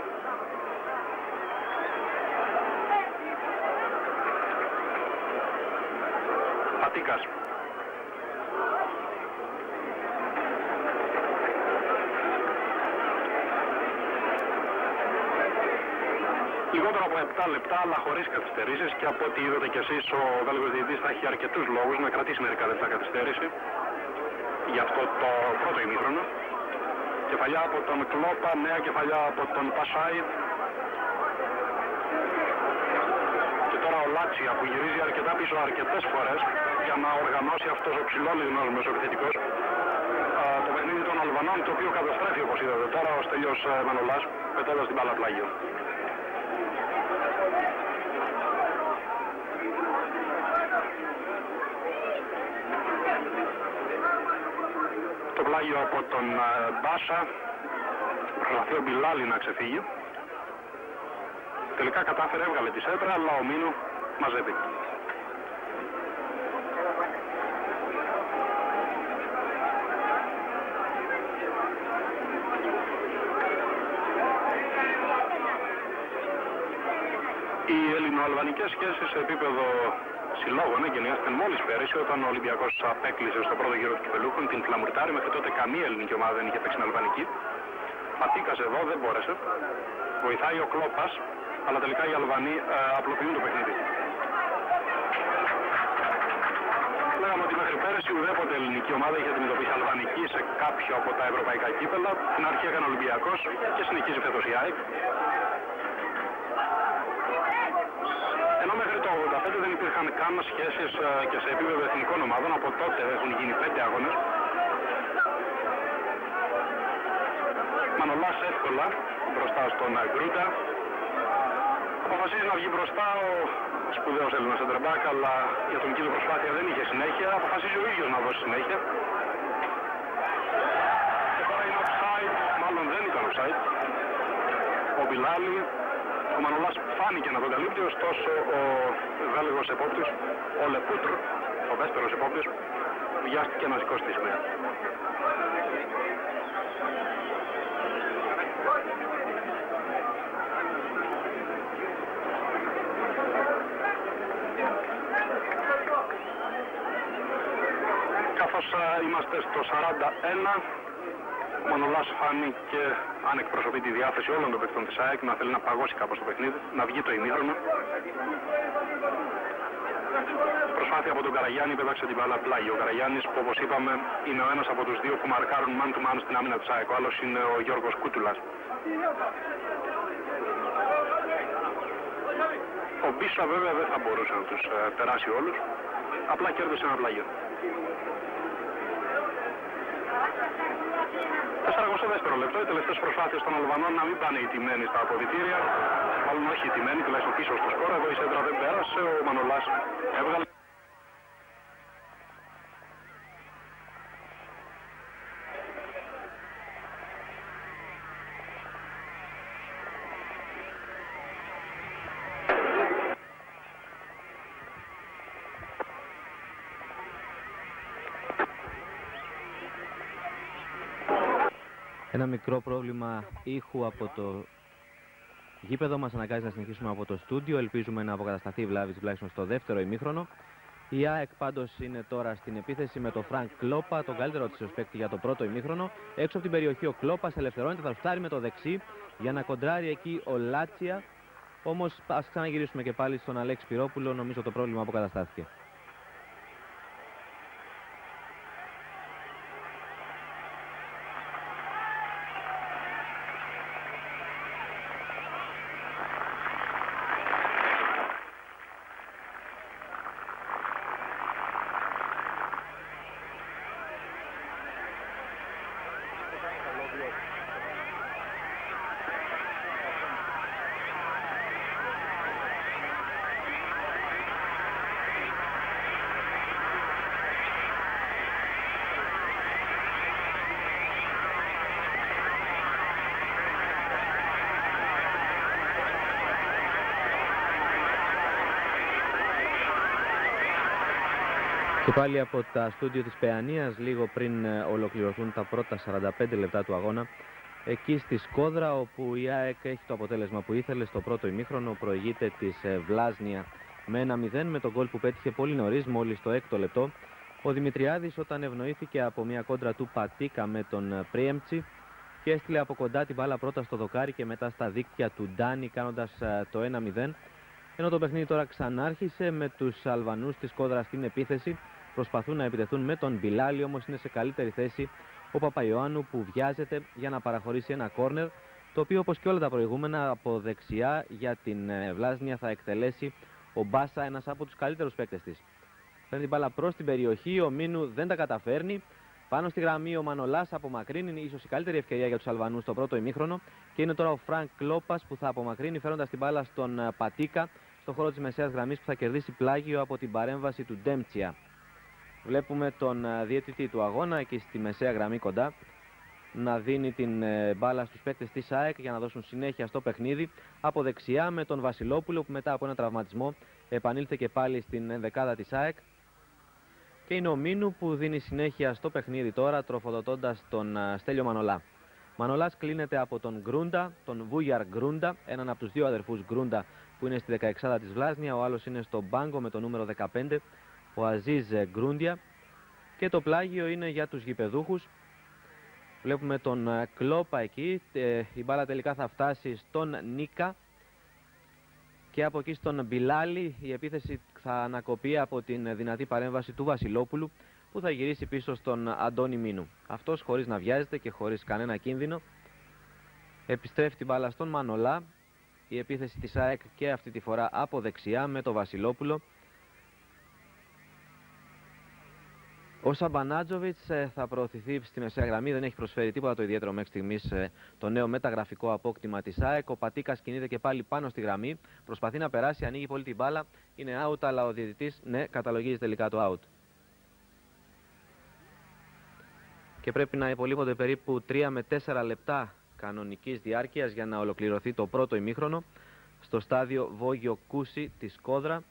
Πατίκας. Λιγότερο από 7 λεπτά, αλλά χωρίς καθυστερήσεις, και από ό,τι είδατε κι εσείς, ο Βέλγος διαιτητής θα έχει αρκετούς λόγους να κρατήσει μερικά λεπτά καθυστέρηση για αυτό το πρώτο ημίχρονο. Κεφαλιά από τον Κλόπα, νέα κεφαλιά από τον Πασάιτ. Και τώρα ο Λάτσια που γυρίζει αρκετά πίσω αρκετές φορές για να οργανώσει αυτός ο ψηλόλιγνος μεσοεπιθετικός το παιχνίδι των Αλβανών, το οποίο καταστρέφει όπως είδατε τώρα ο Στέλιος Μανολάς πετώντας την μπάλα πλάγιο. Το πλάγιο από τον Μπάσα, προσπαθεί ο Μπιλάλη να ξεφύγει. Τελικά κατάφερε, έβγαλε τη σέντρα, αλλά ο Μίνου μαζεύει. Οι ελληνοαλβανικές σχέσεις σε επίπεδο συλλόγων εγκαινιάστηκαν μόλις πέρυσι, όταν ο Ολυμπιακός απέκλεισε στο πρώτο γύρο του κυπελούχων την Φλαμουρτάρη. Μέχρι τότε καμία ελληνική ομάδα δεν είχε παίξει την αλβανική. Πατίκας εδώ δεν μπόρεσε. Βοηθάει ο Κλόπας, αλλά τελικά οι Αλβανοί απλοποιούν το παιχνίδι. Λέγαμε ότι μέχρι πέρυσι ουδέποτε ελληνική ομάδα είχε αντιμετωπίσει αλβανική σε κάποιο από τα ευρωπαϊκά κύπελα. Στην αρχή έκανε ο Ολυμπιακός και συνεχίζει φέτος η ΑΕΚ. Ενώ μέχρι το 85 δεν υπήρχαν καν σχέσεις και σε επίπεδο εθνικών ομάδων. Από τότε έχουν γίνει 5 αγώνες. Μανολάς εύκολα μπροστά στον Γκρούντα. Αποφασίζει να βγει μπροστά ο σπουδαίος Έλληνας σεντερμπακ, αλλά για τον κύριο προσπάθεια δεν είχε συνέχεια. Αποφασίζει ο ίδιος να δώσει συνέχεια. Και τώρα είναι offside, μάλλον δεν ήταν offside. Ο Μπιλάλη. Ο Μανολάς φάνηκε να τον καλύπτει, ωστόσο ο Βέλγος επόπτης, ο Λεπούτερ, ο δεύτερος επόπτης, βιάστηκε να σηκώσει τη σημαία. Καθώς είμαστε στο 41, ο Μανολάς φάνηκε, αν εκπροσωπεί τη διάθεση όλων των παικτών της ΑΕΚ, να θέλει να παγώσει κάπως το παιχνίδι, να βγει το ημίχρονο. Προσπάθεια από τον Καραγιάννη, πέταξε την μπάλα πλάγι. Ο Καραγιάννης, που όπως είπαμε είναι ο ένας από τους δύο που μαρκάρουν man to man στην άμυνα της ΑΕΚ. Ο άλλος είναι ο Γιώργος Κούτουλας. Ο Μπίσα βέβαια δεν θα μπορούσε να τους περάσει όλους, απλά κέρδισε ένα πλάγιο. 42 λεπτό, οι τελευταίες προσπάθειες των Αλβανών να μην πάνε οι τιμένοι στα αποδυτήρια. Μάλλον όχι οι τιμένοι, τουλάχιστον πίσω στο σκορ. Εδώ η σέντρα δεν πέρασε, ο Μανολάς έβγαλε. Ένα μικρό πρόβλημα ήχου από το γήπεδο μας αναγκάζει να συνεχίσουμε από το στούντιο. Ελπίζουμε να αποκατασταθεί η βλάβη τουλάχιστον στο δεύτερο ημίχρονο. Η ΑΕΚ πάντως είναι τώρα στην επίθεση με τον Φρανκ Κλόπα, τον καλύτερο της παίκτη για το πρώτο ημίχρονο. Έξω από την περιοχή ο Κλόπας ελευθερώνεται, θα φτάρει με το δεξί για να κοντράρει εκεί ο Λάτσια. Όμως ας ξαναγυρίσουμε και πάλι στον Αλέξη Πυρόπουλο, νομίζω το πρόβλημα αποκαταστάθηκε. πάλι από τα στούντιο της Παιανίας, λίγο πριν ολοκληρωθούν τα πρώτα 45 λεπτά του αγώνα, εκεί στη Σκόδρα, όπου η ΑΕΚ έχει το αποτέλεσμα που ήθελε στο πρώτο ημίχρονο, προηγείται της Βλάζνια με 1-0 με τον γκολ που πέτυχε πολύ νωρίς, μόλις το 6ο λεπτό. Ο Δημητριάδης, όταν ευνοήθηκε από μια κόντρα του Πατίκα με τον Πρίεμτσι και έστειλε από κοντά την μπάλα πρώτα στο δοκάρι και μετά στα δίκτυα του Ντάνι, κάνοντας το 1-0. Ενώ το παιχνίδι τώρα ξανάρχισε με τους Αλβανούς της Σκόδρα στην επίθεση. Προσπαθούν να επιτεθούν με τον Μπιλάλη, όμως είναι σε καλύτερη θέση ο Παπαϊωάννου, που βιάζεται για να παραχωρήσει ένα κόρνερ, το οποίο, όπως και όλα τα προηγούμενα, από δεξιά για την Βλάζνια θα εκτελέσει ο Μπάσα, ένας από τους καλύτερους παίκτες της. Φέρνει την μπάλα προς την περιοχή, ο Μίνου δεν τα καταφέρνει. Πάνω στη γραμμή ο Μανολάς απομακρύνει, είναι ίσως η καλύτερη ευκαιρία για τους Αλβανούς στο πρώτο ημίχρονο. Και είναι τώρα ο Φρανκ Κλόπας που θα απομακρύνει, φέροντας την μπάλα στον Πατίκα στο χώρο της μεσαίας γραμμής, που θα κερδίσει πλάγιο από την παρέμβαση του Ντέμτσια. Βλέπουμε τον διαιτητή του αγώνα εκεί στη μεσαία γραμμή κοντά να δίνει την μπάλα στους παίκτες της ΑΕΚ για να δώσουν συνέχεια στο παιχνίδι. Από δεξιά με τον Βασιλόπουλο, που μετά από ένα τραυματισμό επανήλθε και πάλι στην ενδεκάδα της ΑΕΚ. Και είναι ο Μίνου που δίνει συνέχεια στο παιχνίδι τώρα, τροφοδοτώντας τον Στέλιο Μανολά. Μανολάς κλείνεται από τον Γκρούντα, τον Βούγιαρ Γκρούντα, έναν από τους δύο αδερφούς Γκρούντα που είναι στη 16η της Βλάζνια. Ο άλλος είναι στο μπάγκο με το νούμερο 15, ο Αζίζ Γκρούντια. Και το πλάγιο είναι για τους γηπεδούχους. Βλέπουμε τον Κλόπα εκεί, η μπάλα τελικά θα φτάσει στον Νίκα. Και από εκεί στον Μπιλάλη η επίθεση θα ανακοπεί από την δυνατή παρέμβαση του Βασιλόπουλου, που θα γυρίσει πίσω στον Αντώνη Μίνου. Αυτός, χωρίς να βιάζεται και χωρίς κανένα κίνδυνο, επιστρέφει την μπάλα στον Μανολά. Η επίθεση της ΑΕΚ και αυτή τη φορά από δεξιά με το Βασιλόπουλο. Ο Σαμπανάτζοβιτς θα προωθηθεί στη μεσαία γραμμή, δεν έχει προσφέρει τίποτα το ιδιαίτερο μέχρι στιγμής το νέο μεταγραφικό απόκτημα της ΑΕΚ. Ο Πατίκας κινείται και πάλι πάνω στη γραμμή, προσπαθεί να περάσει, ανοίγει πολύ την μπάλα, είναι out, αλλά ο διαιτητής καταλογίζει τελικά το out. Και πρέπει να υπολείπονται περίπου 3 με 4 λεπτά κανονικής διάρκειας για να ολοκληρωθεί το πρώτο ημίχρονο στο στάδιο Βόγιο Κούση της Σκόδρα,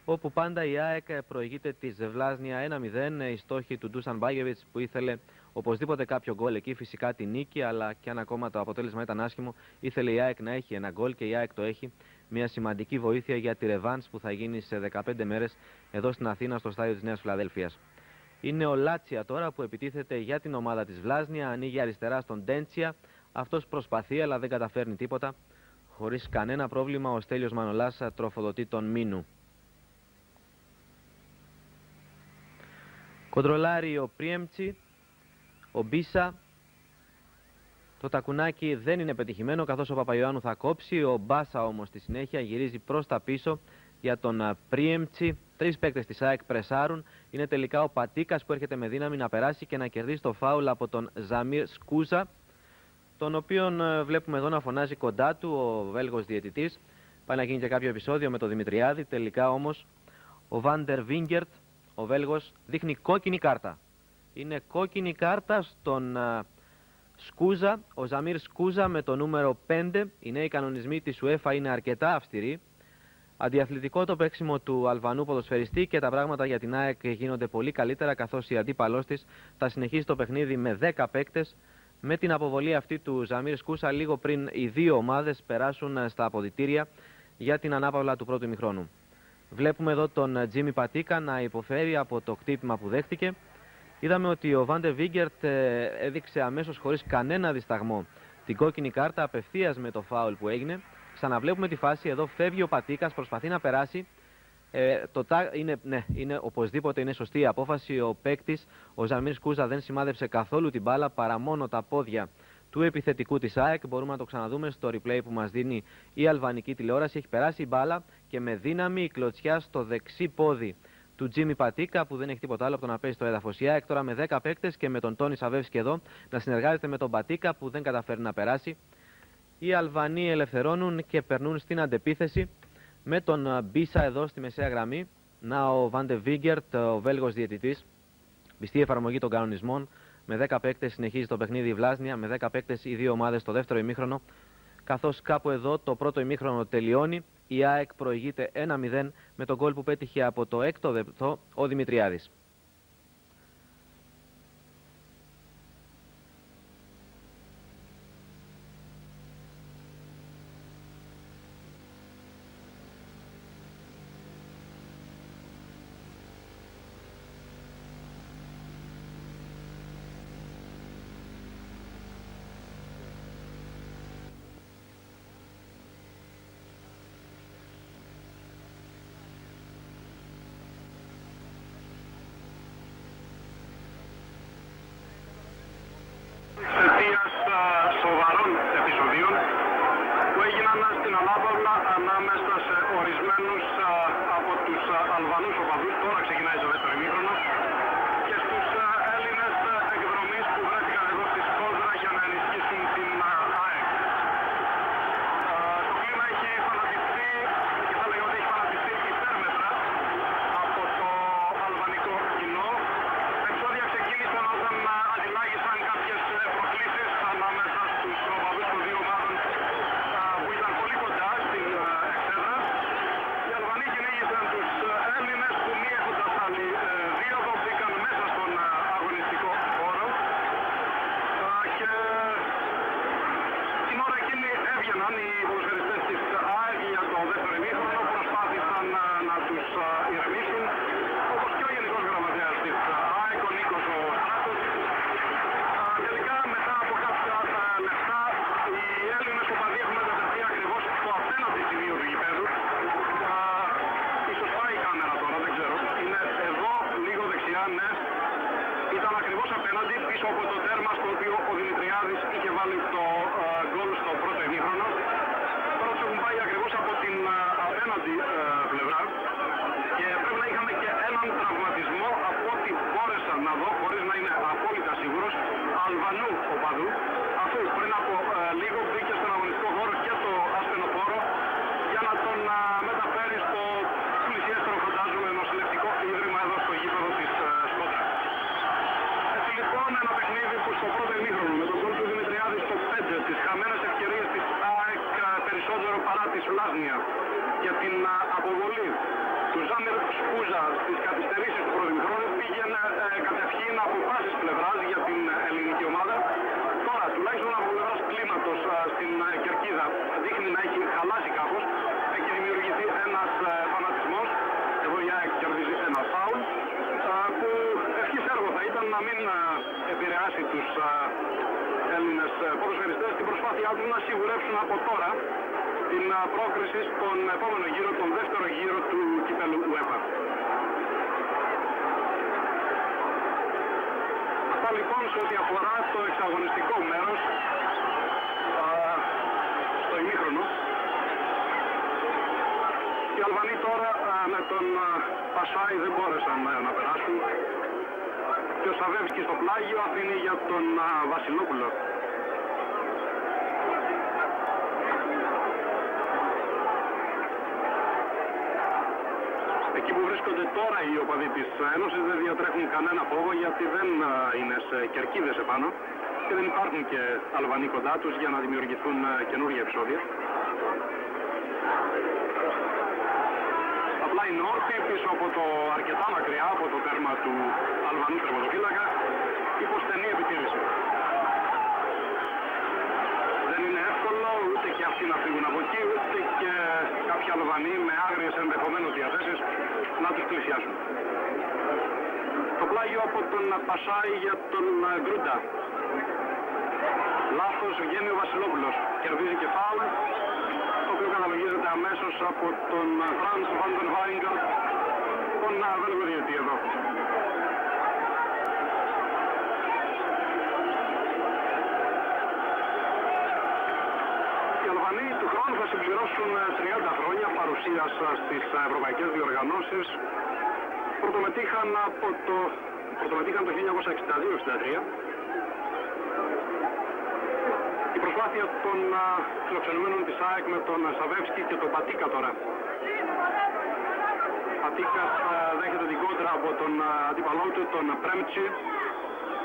όπου πάντα η ΑΕΚ προηγείται της Βλάζνια 1-0. Οι στόχοι του Ντούσαν Μπάγεβιτς, που ήθελε οπωσδήποτε κάποιο γκολ εκεί, φυσικά την νίκη, αλλά και αν ακόμα το αποτέλεσμα ήταν άσχημο, ήθελε η ΑΕΚ να έχει ένα γκολ και η ΑΕΚ το έχει. Μια σημαντική βοήθεια για τη ρεβάνς που θα γίνει σε 15 μέρες εδώ στην Αθήνα, στο στάδιο της Νέας Φιλαδέλφειας. Είναι ο Λάτσια τώρα που επιτίθεται για την ομάδα της Βλάζνια, ανοίγει αριστερά στον Ντέντσια. Αυτός προσπαθεί, αλλά δεν καταφέρνει τίποτα. Χωρίς κανένα πρόβλημα ο Στέλιος Μανολάς τροφοδοτεί τον Μίνου. Κοντρολάρει ο Πρίεμτσι, ο Μπίσα. Το τακουνάκι δεν είναι πετυχημένο, καθώς ο Παπαϊωάννου θα κόψει. Ο Μπάσα όμως στη συνέχεια γυρίζει προς τα πίσω για τον Πρίεμτσι. Τρεις παίκτες της ΑΕΚ πρεσάρουν. Είναι τελικά ο Πατίκας που έρχεται με δύναμη να περάσει και να κερδίσει το φάουλ από τον Ζαμίρ Σκούζα, τον οποίον βλέπουμε εδώ να φωνάζει κοντά του ο Βέλγος διαιτητής. Πάει να γίνει και κάποιο επεισόδιο με τον Δημητριάδη. Τελικά όμως ο Βάντερ Βίνγκερτ, ο Βέλγος, δείχνει κόκκινη κάρτα. Είναι κόκκινη κάρτα στον Σκούζα, ο Ζαμίρ Σκούζα με το νούμερο 5. Οι νέοι κανονισμοί της UEFA είναι αρκετά αυστηροί. Αντιαθλητικό το παίξιμο του Αλβανού ποδοσφαιριστή και τα πράγματα για την ΑΕΚ γίνονται πολύ καλύτερα, καθώς η αντίπαλός της θα συνεχίσει το παιχνίδι με 10 παίκτες, με την αποβολή αυτή του Ζαμίρ Σκούζα λίγο πριν οι δύο ομάδες περάσουν στα αποδυτήρια για την ανάπαυλα του πρώτου ημιχρόνου. Βλέπουμε εδώ τον Τζίμι Πατίκα να υποφέρει από το χτύπημα που δέχτηκε. Είδαμε ότι ο Βάντερ Βίγκερτ έδειξε αμέσως, χωρίς κανένα δισταγμό, την κόκκινη κάρτα απευθείας με το φάουλ που έγινε. Ξαναβλέπουμε τη φάση, εδώ φεύγει ο Πατίκας, προσπαθεί να περάσει. Οπωσδήποτε είναι σωστή η απόφαση. Ο παίκτης, ο Ζαμίρ Σκούζα, δεν σημάδεψε καθόλου την μπάλα παρά μόνο τα πόδια του επιθετικού της ΑΕΚ. Μπορούμε να το ξαναδούμε στο replay που μας δίνει η αλβανική τηλεόραση. Έχει περάσει η μπάλα και με δύναμη η κλωτσιά στο δεξί πόδι του Τζίμι Πατίκα, που δεν έχει τίποτα άλλο από το να παίζει στο έδαφος. Η ΑΕΚ τώρα με 10 παίκτες και με τον Τόνι Σαβεύσκι εδώ να συνεργάζεται με τον Πατίκα, που δεν καταφέρει να περάσει. Οι Αλβανοί ελευθερώνουν και περνούν στην αντεπίθεση με τον Μπίσα εδώ στη μεσαία γραμμή. Να ο Βάντε Βίγκερτ, ο Βέλγος διαιτητής, πιστή εφαρμογή των κανονισμών. Με 10 παίκτες συνεχίζει το παιχνίδι η Βλάζνια, με 10 παίκτες οι δύο ομάδες στο δεύτερο ημίχρονο. Καθώς κάπου εδώ το πρώτο ημίχρονο τελειώνει, η ΑΕΚ προηγείται 1-0 με τον γκολ που πέτυχε από το 6ο λεπτό ο Δημητριάδης. των δύο ομάδων που ήταν πολύ κοντά στην εξέδρα. Οι Αλβανοί κυνήγησαν τους Έλληνες που μη έχοντας άλλη δίωδο μπήκαν μέσα στον αγωνιστικό χώρο και την ώρα εκείνη έβγαιναν οι ποδοσφαιριστές της ΑΕΚ για το δεύτερο ημίχρονο, προσπάθησαν να τους ηρεμήσουν, όπως και ο Γενικός Γραμματέας της ΑΕΚ, ο Νίκος ο Στράτος. Τελικά μετά από κάποια λεπτά οι Έλληνες οπαδοί έχουν μεταφερθεί ακριβώς στο απέναντι σημείο του γηπέδου. Ίσως πάει η κάμερα τώρα, δεν ξέρω. Είναι εδώ λίγο δεξιά, ναι. Ήταν ακριβώς απέναντι, πίσω από το τέρμα στο οποίο ο Δημητριάδης είχε βάλει το γκολ στο πρώτο ημίχρονο. Τώρα τους έχουν πάει ακριβώς από την απέναντι πλευρά και πρέπει να είχαμε και έναν τραυματισμό από ό,τι μπόρεσα να δω, χωρίς να είμαι απόλυτα σίγουρος, Αλβανού οπαδού, αφού πριν από λίγο μπήκε στον αγωνιστικό χώρο και το ασθενοφόρο για να τον μεταφέρει στο πλησιέστερο, φαντάζομαι, νοσηλευτικό ίδρυμα εδώ στο γήπεδο της Σκόντρα. Έτσι λοιπόν ένα παιχνίδι που στο πρώτο ημίχρονο με τον γκολ του Δημητριάδη στο 5, τις χαμένες ευκαιρίες της ΑΕΚ περισσότερο παρά της Λάζνια για την αποβολή του Ζάμιρ Σκούζα στις καθυστερήσεις του πρώτου ημίχρονου, πήγαινε κατευχήν από πάσης πλευράς για την ελληνική ομάδα. Τώρα τουλάχιστον από πλευράς κλίματος στην κερκίδα δείχνει να έχει χαλάσει κάπως, έχει δημιουργηθεί ένας φανατισμός. Εδώ η ΑΕΚ κερδίζει ένα φάουλ που ευχής έργο θα ήταν να μην επηρεάσει τους Έλληνες ποδοσφαιριστές στην προσπάθειά τους να σιγουρεύσουν από τώρα την πρόκριση στον επόμενο γύρο, τον δεύτερο γύρο του κυπέλλου UEFA. Αυτά λοιπόν σε ό,τι αφορά το εξαγωνιστικό μέρος στο ημίχρονο. Οι Αλβανοί τώρα με τον Πασάι δεν μπόρεσαν να περάσουν και ο Σαβεύσκι στο πλάγιο αφήνει για τον Βασιλόπουλο. Εκεί που βρίσκονται τώρα οι οπαδοί της Ένωσης δεν διατρέχουν κανένα φόβο, γιατί δεν είναι σε κερκίδες επάνω και δεν υπάρχουν και Αλβανοί κοντά τους για να δημιουργηθούν καινούργια επεισόδια. Απλά είναι όρθιοι πίσω από το αρκετά μακριά από το τέρμα του Αλβανού τερματοφύλακα, υπό στενή επιτήρηση. Δεν είναι εύκολο ούτε και αυτοί να φύγουν από εκεί, ούτε και κάποιοι Αλβανοί με άγριες ενδεχομένως διαθέσεις να τους πλησιάσουν. Το πλάγιο από τον Πασάι για τον Γκρούντα. Λάθος βγαίνει ο Βασιλόπουλος. Κερδίζει και φάουλ, το οποίο καταλογίζεται αμέσως από τον Φραντς Βάντεν Βάιγκαρτ, τον Βέλγο διαιτητή εδώ. Οι Αλβανοί του χρόνου θα συμπληρώσουν 30 χρόνια παρουσίας στις ευρωπαϊκές διοργανώσεις. Πρωτομετείχαν το 1962-63. Η προσπάθεια των φιλοξενουμένων της ΑΕΚ με τον Σαβεύσκι και τον Πατίκα τώρα. Πατίκας δέχεται την κόντρα από τον αντίπαλό του, τον Πρέμτσι,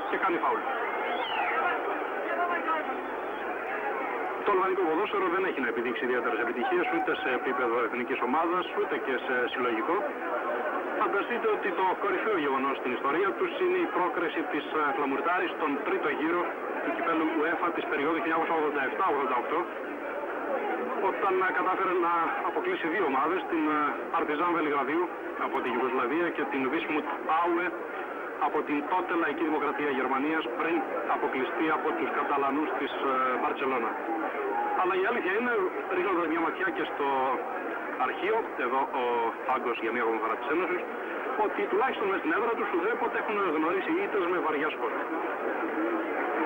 και κάνει φάουλ. Το αλβανικό ποδόσφαιρο δεν έχει να επιδείξει ιδιαίτερες επιτυχίες ούτε σε επίπεδο εθνικής ομάδας ούτε και σε συλλογικό. Φανταστείτε ότι το κορυφαίο γεγονός στην ιστορία τους είναι η πρόκριση της Φλαμουρτάρης στον τρίτο γύρο του κυπέλλου UEFA της περίοδου 1987-88, όταν κατάφερε να αποκλείσει δύο ομάδες, την Παρτιζάν Βελιγραδίου από την Ιουγκοσλαβία και την Βίσμουτ Άουε από την τότε λαϊκή δημοκρατία Γερμανίας, πριν αποκλειστεί από τους Καταλανούς της Μπαρτσελώνα. Αλλά η αλήθεια είναι, ρίχνοντας μια ματιά και στο αρχείο, εδώ ο πάγκος για μια ακόμα φορά της Ένωσης, ότι τουλάχιστον μες στην έδρα τους ουδέποτε έχουν γνωρίσει ήττες με βαριά σκορ.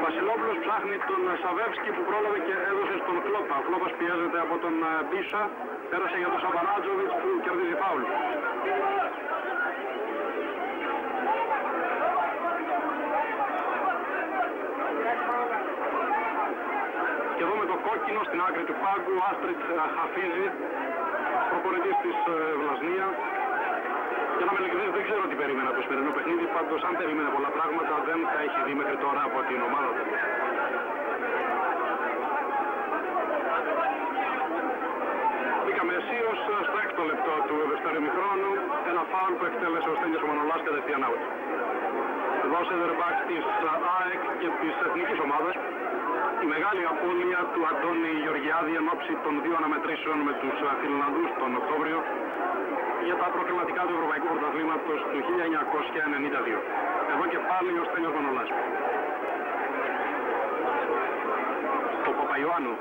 Βασιλόπουλος ψάχνει τον Σαβεύσκι που πρόλαβε και έδωσε στον Κλόπα. Ο Κλόπας πιέζεται από τον Μπίσα, πέρασε για τον Σαβανάτζοβιτς που κερδίζει φάουλ. Και εδώ με το κόκκινο στην άκρη του πάγκου, Άστριτ Χαφίζη, προπονητής της Βλασνία. Και να με ειλικρινείς, δεν ξέρω τι περίμενα από το σημερινό παιχνίδι, πάντως αν περίμενε πολλά πράγματα δεν τα έχει δει μέχρι τώρα από την ομάδα του. δεύτερου ημιχρόνου, ένα φάουλ που εκτέλεσε ο Στέλιος ο Μανολάς κατευθείαν out. Εδώ center back της ΑΕΚ και της εθνικής ομάδας, η μεγάλη απώλεια του Αντώνη Γεωργιάδη εν ώψη των δύο αναμετρήσεων με τους Φιλανδούς τον Οκτώβριο για τα προκριματικά του Ευρωπαϊκού Πρωταθλήματος του 1992. Εδώ και πάλι ο Στέλιος Μανολάς. Ο Παπαϊωάννου.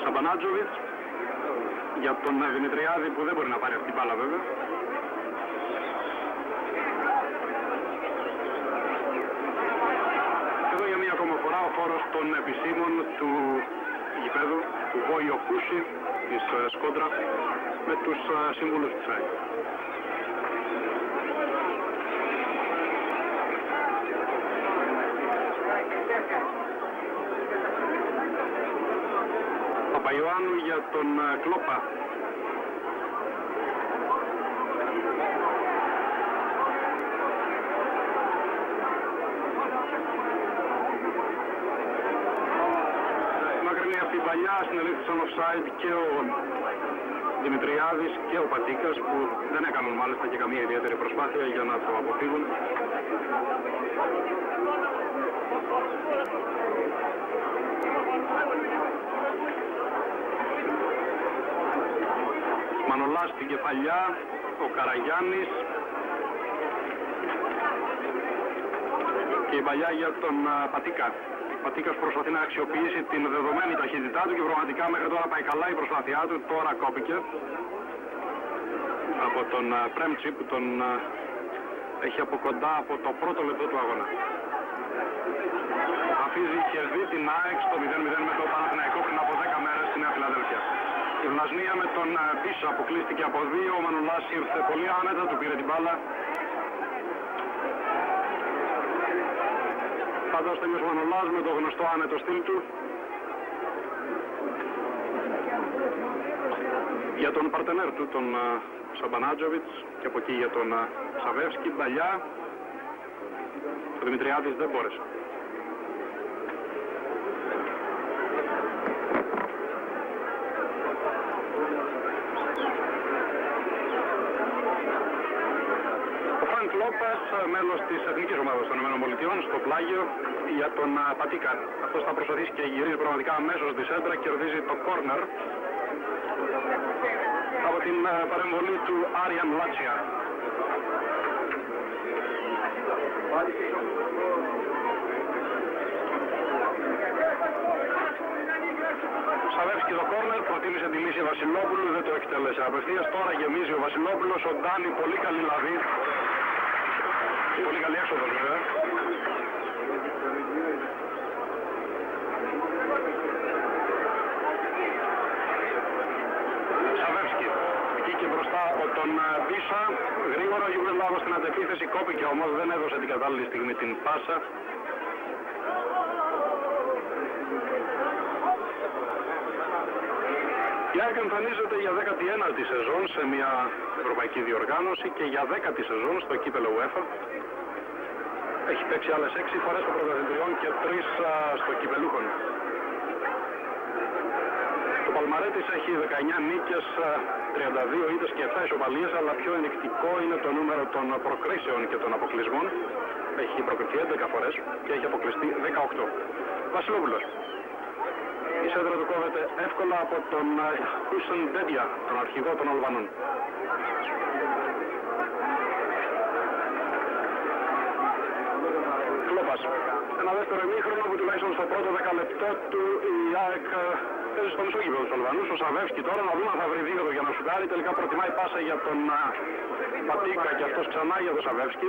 Σαμπανάτζοβιτς για τον Δημητριάδη που δεν μπορεί να πάρει αυτή την μπάλα βέβαια. Εδώ για μία ακόμα φορά ο φόρος των επισήμων του γηπέδου, του Βόιο Κούση της Σκόντρα με τους σύμβουλους της ΑΕΚ. Παπαϊωάννου για τον Κλόπα. Μακρινή από την παλιά συνελήφθησαν offside και ο Δημητριάδης και ο Πατίκας που δεν έκαναν μάλιστα και καμία ιδιαίτερη προσπάθεια για να το αποφύγουν. Μανολάς στην κεφαλιά, ο Καραγιάννης και η παλιά για τον Πατίκα. Ο Πατίκας προσπαθεί να αξιοποιήσει την δεδομένη ταχύτητά του και πραγματικά μέχρι τώρα πάει καλά η προσπάθειά του, τώρα κόπηκε από τον Πρέμτσι που τον έχει από κοντά από το πρώτο λεπτό του αγώνα. Αφίζει κερδί την ΑΕΚ στο 0-0 με το Παναθηναϊκό πριν από 10 μέρες στη Νέα Φιλαδέλφια. Η Βλασνία με τον Πίσα αποκλείστηκε από 2, ο Μανολάς ήρθε πολύ άνετα, του πήρε την μπάλα. Πάντα ο Στέλιος Μανολάς με το γνωστό άνετο στυλ του. Για τον παρτενέρ του, τον Σαμπανάτζοβιτς, και από εκεί για τον Σαβεύσκι, παλιά. Ο Δημητριάδης δεν μπόρεσε. Κλόπας, μέλος της εθνικής ομάδας των ΗΠΑ, στο πλάγιο για τον Πατίκα. Αυτός θα προσπαθήσει και γυρίζει πραγματικά αμέσως στη σέντρα, κερδίζει το κόρνερ από την παρεμβολή του Άριαν Λάτσια. Σαβεύσκι το κόρνερ, προτίμησε τη λύση Βασιλόπουλου, δεν το εκτέλεσε απευθείας. Τώρα γεμίζει ο Βασιλόπουλος, ο Ντάνι, πολύ καλή λαβή. Πολύ καλή έξοδος βέβαια. Σαβεύσκι. Εκεί και μπροστά από τον Πίσα. Γρήγορα ο Γιουγκοσλάβος στην αντεπίθεση, κόπηκε όμως, δεν έδωσε την κατάλληλη στιγμή την πάσα. Η ΑΕΚ εμφανίζεται για 19η σεζόν σε μια ευρωπαϊκή διοργάνωση και για 10η σεζόν στο κύπελλο UEFA. Έχει παίξει άλλες 6 φορές στο πρωταθλητριών και 3 στο κυπελούχων. Το παλμαρέτης έχει 19 νίκες, 32 ήττες και 7 ισοπαλίες, αλλά πιο ενδεικτικό είναι το νούμερο των προκρίσεων και των αποκλεισμών. Έχει προκριθεί 11 φορές και έχει αποκλειστεί 18. Βασιλόπουλος. Η σέντρα του κόβεται εύκολα από τον Χούσεν Ντέντια, τον αρχηγό των Αλβανών. Κλόπας. Ένα δεύτερο ημίχρονο που τουλάχιστον στο πρώτο 10 λεπτό του η ΑΕΚ παίζει στο μισό γήπεδο τους Αλβανούς. Ο Σαβεύσκι τώρα να δούμε αν θα βρει δίδωτο για να σουτάρει. Τελικά προτιμάει πάσα για τον Πατίκα και αυτός ξανά για τον Σαβεύσκι.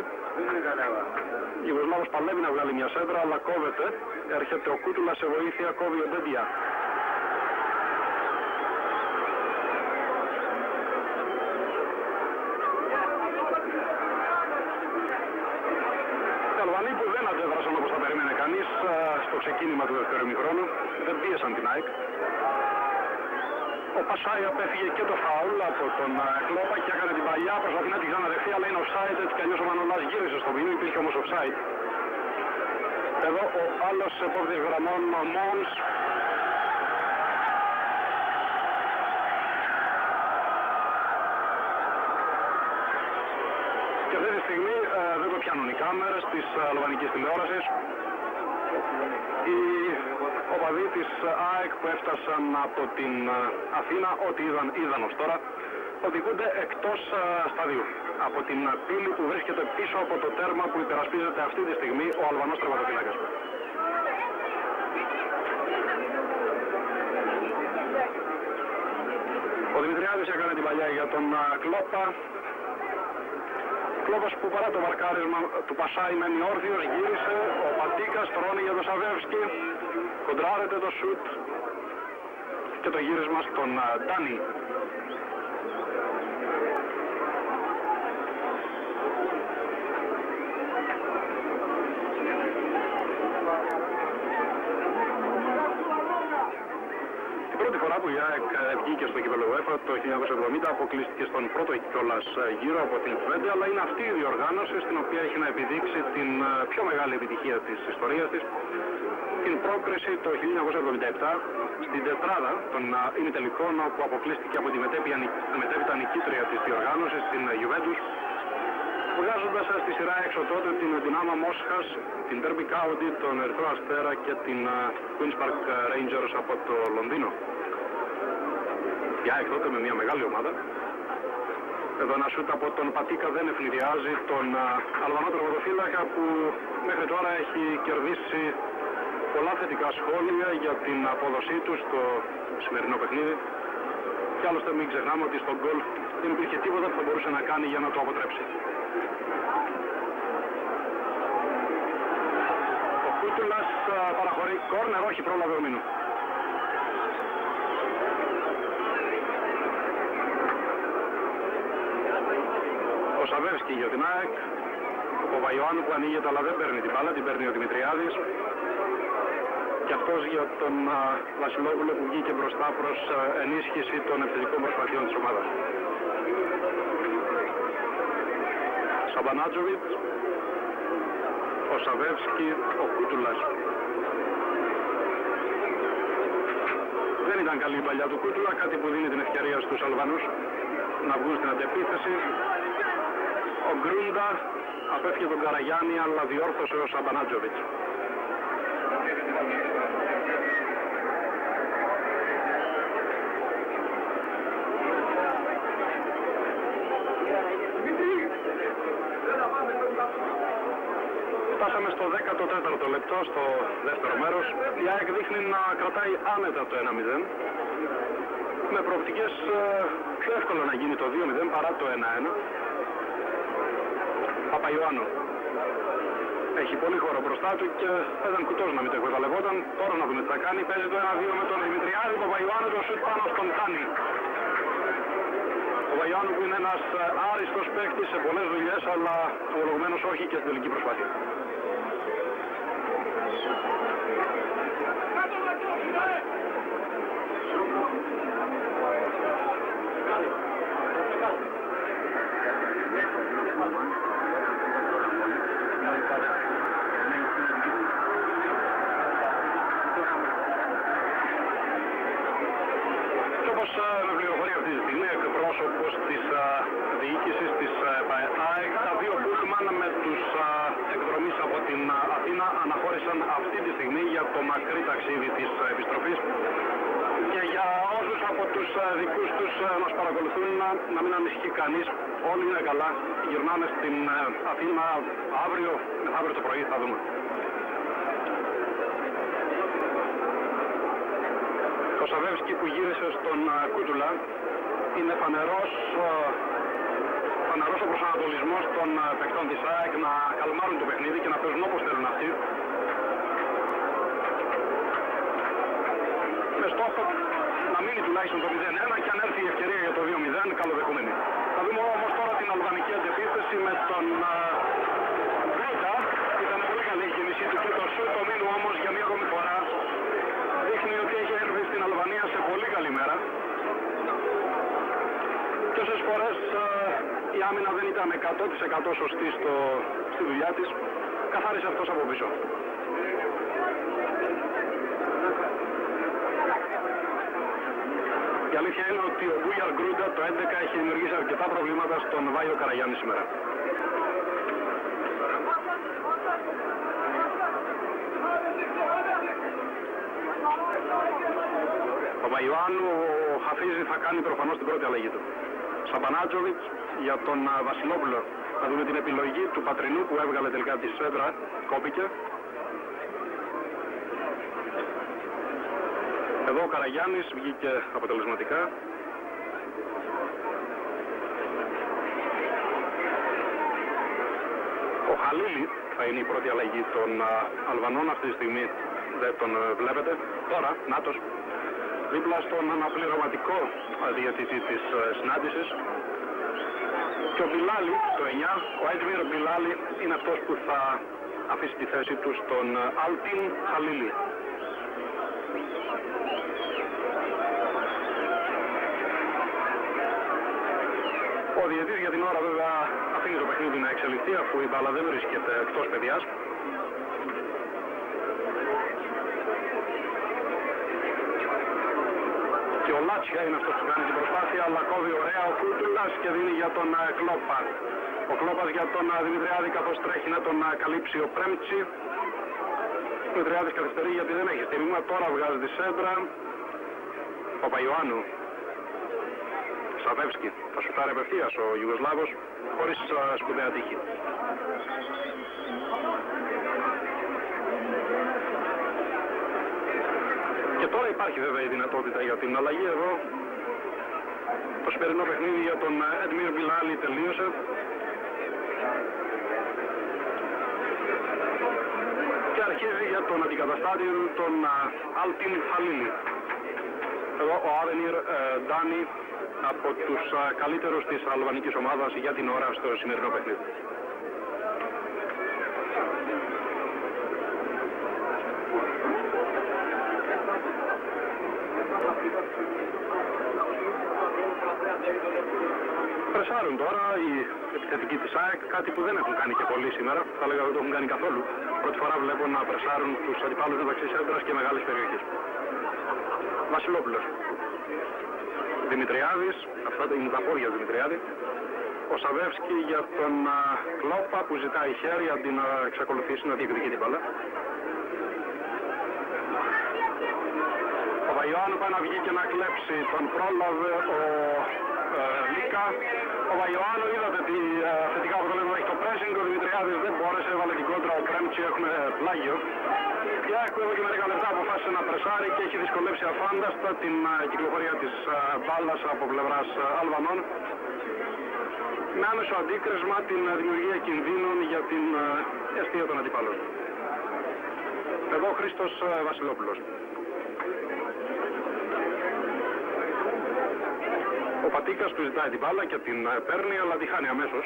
Ο Γιουγκοσλάβος παλεύει να βγάλει μια σέντρα, αλλά κόβεται. Έρχεται ο Κούτουλα σε βοήθεια, κόβει ο Ντέντια. Οι Αλβανοί που δεν αντέδρασαν όπως θα περίμενε κανείς στο ξεκίνημα του δεύτερου ημιχρόνου, δεν πίεσαν την ΑΕΚ. Ο Πασάι απέφυγε και το φάουλ από τον Κλόπα και έκανε την παλιά, προσπαθεί να την ξαναδεχθεί, αλλά είναι offside, έτσι κι αλλιώς ο Μανολάς γύρισε στο ποινί, υπήρχε όμως offside. Εδώ ο άλλος επόπτης γραμμών, ο Μόνς, πιάνουν οι κάμερες της αλβανικής τηλεόρασης. Οι οπαδοί της ΑΕΚ που έφτασαν από την Αθήνα, ό,τι είδαν ως τώρα, οδηγούνται εκτός σταδίου. Από την πύλη που βρίσκεται πίσω από το τέρμα που υπερασπίζεται αυτή τη στιγμή ο Αλβανός τερματοφύλακας. Ο Δημητριάδης έκανε την παλιά για τον Κλόπα. Κλόπας που παρά το βαρκάρισμα του Πασάη μένει όρθιος, γύρισε. Ο Πατίκας τρώνει για τον Σαβεύσκι. Κοντράρεται το σουτ και το γύρισμα στον Ντάνι. Πρώτη φορά που η ΑΕΚ βγήκε στο κύπελλο UEFA το 1970, αποκλείστηκε στον πρώτο κιόλας γύρο από την Φέντε, αλλά είναι αυτή η διοργάνωση στην οποία έχει να επιδείξει την πιο μεγάλη επιτυχία της ιστορίας της, την πρόκριση το 1977 στην τετράδα των ημιτελικών, όπου αποκλείστηκε από τη μετέπειτα νικήτρια της διοργάνωσης, την Juventus, βγάζοντας στη σειρά έξω τότε την Δυνάμο Μόσχας, την Derby County, τον Ερυθρό Αστέρα και την Queen's Park Rangers από το Λονδίνο. Η ΑΕΚ τότε με μια μεγάλη ομάδα. Εδώ ένα σούτ από τον Πατίκα δεν ευνηδιάζει τον Αλβανό τερματοφύλακα, που μέχρι τώρα έχει κερδίσει πολλά θετικά σχόλια για την απόδοσή του στο σημερινό παιχνίδι. Και άλλωστε μην ξεχνάμε ότι στον γκολ δεν υπήρχε τίποτα που θα μπορούσε να κάνει για να το αποτρέψει. Ο Κούτουλας παραχωρεί κόρνερ, όχι, πρόλαβε ο Μίνου. Ο Σαβεύσκι για την ΑΕΚ. Ο Παπαϊωάννου που ανοίγεται αλλά δεν παίρνει την μπάλα, την παίρνει ο Δημητριάδης. Και αυτός για τον Βασιλόπουλο που βγήκε μπροστά προς ενίσχυση των επιθετικών προσπαθειών της ομάδας. Σαμπανάτζοβιτς, ο Σαβεύσκι, ο Κούτουλας. Δεν ήταν καλή η παλιά του Κούτουλα, κάτι που δίνει την ευκαιρία στους Αλβανούς να βγουν στην αντεπίθεση. Ο Γκρούντα απέφυγε τον Καραγιάννη, αλλά διόρθωσε ο Σαμπανάτζοβιτς. Φτάσαμε στο 14ο λεπτό, στο δεύτερο μέρος. Η ΑΕΚ δείχνει να κρατάει άνετα το 1-0. Με προοπτικές πιο εύκολο να γίνει το 2-0 παρά το 1-1. Παπαϊωάννου έχει πολύ χώρο μπροστά του και θα ήταν κουτός να μην το εκμεταλλευόταν. Τώρα να δούμε τι θα κάνει. Παίζει το 1-2 με τον Δημητριάδη. Παπαϊωάννου το σουτ πάνω στον Τάνι. Ο Παπαϊωάννου που είναι ένας άριστος παίκτης σε πολλές δουλειές, αλλά ομολογουμένως όχι και στην τελική προσπάθεια. Και όπως με πληροφορεί αυτή τη στιγμή εκπρόσωπος της διοίκησης της ΑΕΚ, τα δύο πούλμαν με τους εκδρομείς από την Αθήνα αναχώρησαν αυτή τη στιγμή για το μακρύ ταξίδι της επιστροφής. Και για όσους από τους δικούς τους μας παρακολουθούν, να μην ανησυχεί κανείς, όλοι είναι καλά, γυρνάνε στην Αθήνα αύριο το πρωί, θα δούμε. Ο Σαβεύσκι που γύρισε στον Κούτουλα, είναι φανερός ο προσανατολισμός των παικτών της ΑΕΚ να καλμάρουν το παιχνίδι και να παίζουν όπως θέλουν αυτοί. Με στόχο να μείνει τουλάχιστον το 0-1 και αν έρθει η ευκαιρία για το 2-0, καλοδεχούμενη. Θα δούμε όμως τώρα την αλβανική αντεπίθεση με τον Γκρούντα. Ήταν πολύ καλή η κίνησή του και το σουτ. Το Μίνου όμως για μία ακόμη φορά δείχνει ότι έχει έρθει στην Αλβανία σε πολύ καλή μέρα. Και όσες φορές η άμυνα δεν ήταν 100% σωστή στη δουλειά της, καθάρισε αυτός από πίσω. Η αλήθεια είναι ότι ο Μπούγιαρ Γκρούντα το 11 έχει δημιουργήσει αρκετά προβλήματα στον Βάιο Καραγιάννη σήμερα. Παπαϊωάννου, ο Χαφίζη θα κάνει προφανώς την πρώτη αλλαγή του. Σαμπανάτζοβιτς για τον Βασιλόπουλο. Θα δούμε την επιλογή του Πατρινού που έβγαλε τελικά τη σέντρα, κόπηκε. Εδώ ο Καραγιάννης βγήκε αποτελεσματικά. Ο Χαλίλη θα είναι η πρώτη αλλαγή των Αλβανών. Αυτή τη στιγμή δεν τον βλέπετε. Τώρα, νάτος, δίπλα στον αναπληρωματικό διαιτητή της συνάντησης. Και ο Μπιλάλη, το 9, ο Έτμιρ Μπιλάλη, είναι αυτός που θα αφήσει τη θέση του στον Αλτίν Χαλίλη. Ο διαιτητής για την ώρα βέβαια αφήνει το παιχνίδι να εξελιχθεί, αφού η μπάλα δεν βρίσκεται εκτός παιδιάς. Και ο Λάτσια είναι αυτός που κάνει την προσπάθεια, αλλά κόβει ωραία ο Κούτουλας και δίνει για τον Κλόπα. Ο Κλόπας για τον Δημητριάδη, καθώς τρέχει να τον καλύψει ο Πρέμτσι. Ο Δημητριάδης καθυστερεί γιατί δεν έχει στηρίγμα, τώρα βγάζει τη σέντρα. Παπαϊωάννου. Σαβεύσκι θα σουτάρει απευθείας ο Ιουγκοσλάβος, χωρίς σπουδαία τύχη. Και τώρα υπάρχει βέβαια η δυνατότητα για την αλλαγή. Εδώ το σημερινό παιχνίδι για τον Έτμιρ Μπιλάλη τελείωσε. Και αρχίζει για τον αντικαταστάτη τον Αλτίν Χαλίλη. Εδώ ο Άδενιρ Ντάνι, από τους καλύτερους της αλβανικής ομάδας για την ώρα στο σημερινό παιχνίδι. Πρεσάρουν τώρα οι επιθετικοί της ΑΕΚ, κάτι που δεν έχουν κάνει και πολύ σήμερα. Θα λέγαμε ότι το έχουν κάνει καθόλου. Πρώτη φορά βλέπω να πρεσάρουν τους αντιπάλους μεταξύ σέντρας και μεγάλης περιοχής. Βασιλόπουλος. Δημητριάδης, αυτά είναι τα πόδια του Δημητριάδη. Ο Σαβεύσκι για τον Κλόπα που ζητάει χέρι αντί να εξακολουθήσει να διεκδικεί την μπάλα. Ο Βαϊωάννου πάει να βγει και να κλέψει, τον πρόλαβε ο Λίκα. Ο Βαϊωάννου, είδατε τι θετικά αποτελέσματα έχει το pressing, ο Δημητριάδης δεν μπόρεσε, έβαλε την κόντρα, ο Πρέμτσι, έχουμε πλάγιο. Και εδώ και μερικά λεπτά αποφάσισε να πρεσάρει και έχει δυσκολέψει αφάνταστα την κυκλοφορία της μπάλας από πλευράς Αλβανών. Με άμεσο αντίκρισμα την δημιουργία κινδύνων για την αιστεία των αντιπάλων. Εδώ ο Χρήστος Βασιλόπουλος. Ο Πατίκας του ζητάει την μπάλα και την παίρνει, αλλά τη χάνει αμέσως.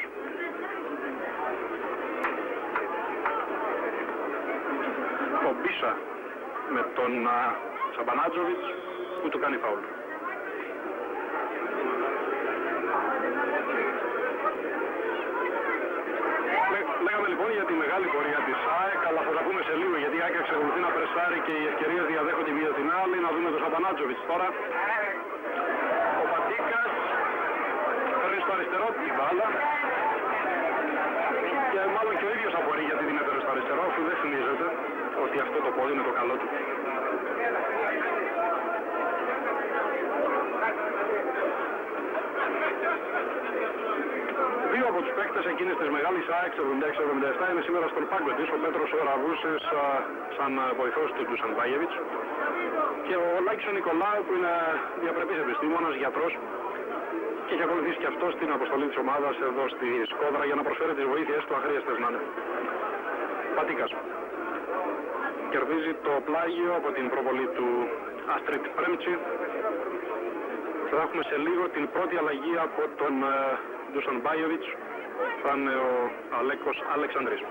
Ο Μπίσα με τον Σαμπανάτζοβιτς που του κάνει φάουλ. Λέγαμε λοιπόν για τη μεγάλη πορεία της ΑΕΚ, αλλά θα τα πούμε σε λίγο γιατί η ΑΕΚ εξακολουθεί να πρεσάρει και οι ευκαιρίες διαδέχονται μία την άλλη. Να δούμε τον Σαμπανάτζοβιτς τώρα. Ο Πατίκας παίρνει στο αριστερό την μπάλα και μάλλον και ο ίδιος απορεί γιατί την έφερε στο αριστερό, αφού δεν θυμίζεται ότι αυτό το πόδι είναι το καλό του. Δύο από τους παίκτες εκείνης της μεγάλης ΑΕΚ 76-77 είναι σήμερα στον πάγκο της, ο Πέτρος Ραβούσης σαν βοηθός του Ντούσαν Μπάγεβιτς και ο Λάκης ο Νικολάου που είναι διαπρεπής επιστήμονας, γιατρός και έχει ακολουθήσει και αυτό στην αποστολή της ομάδας εδώ στη Σκόδρα για να προσφέρει τις βοήθειες του αχρίαστες να είναι. Πατίκας. Κερδίζει το πλάγιο από την προβολή του Άστριτ Πρέμτσι. Θα έχουμε σε λίγο την πρώτη αλλαγή από τον Ντούσαν Μπάγεβιτς. Θα είναι ο Αλέκος Αλεξανδρής.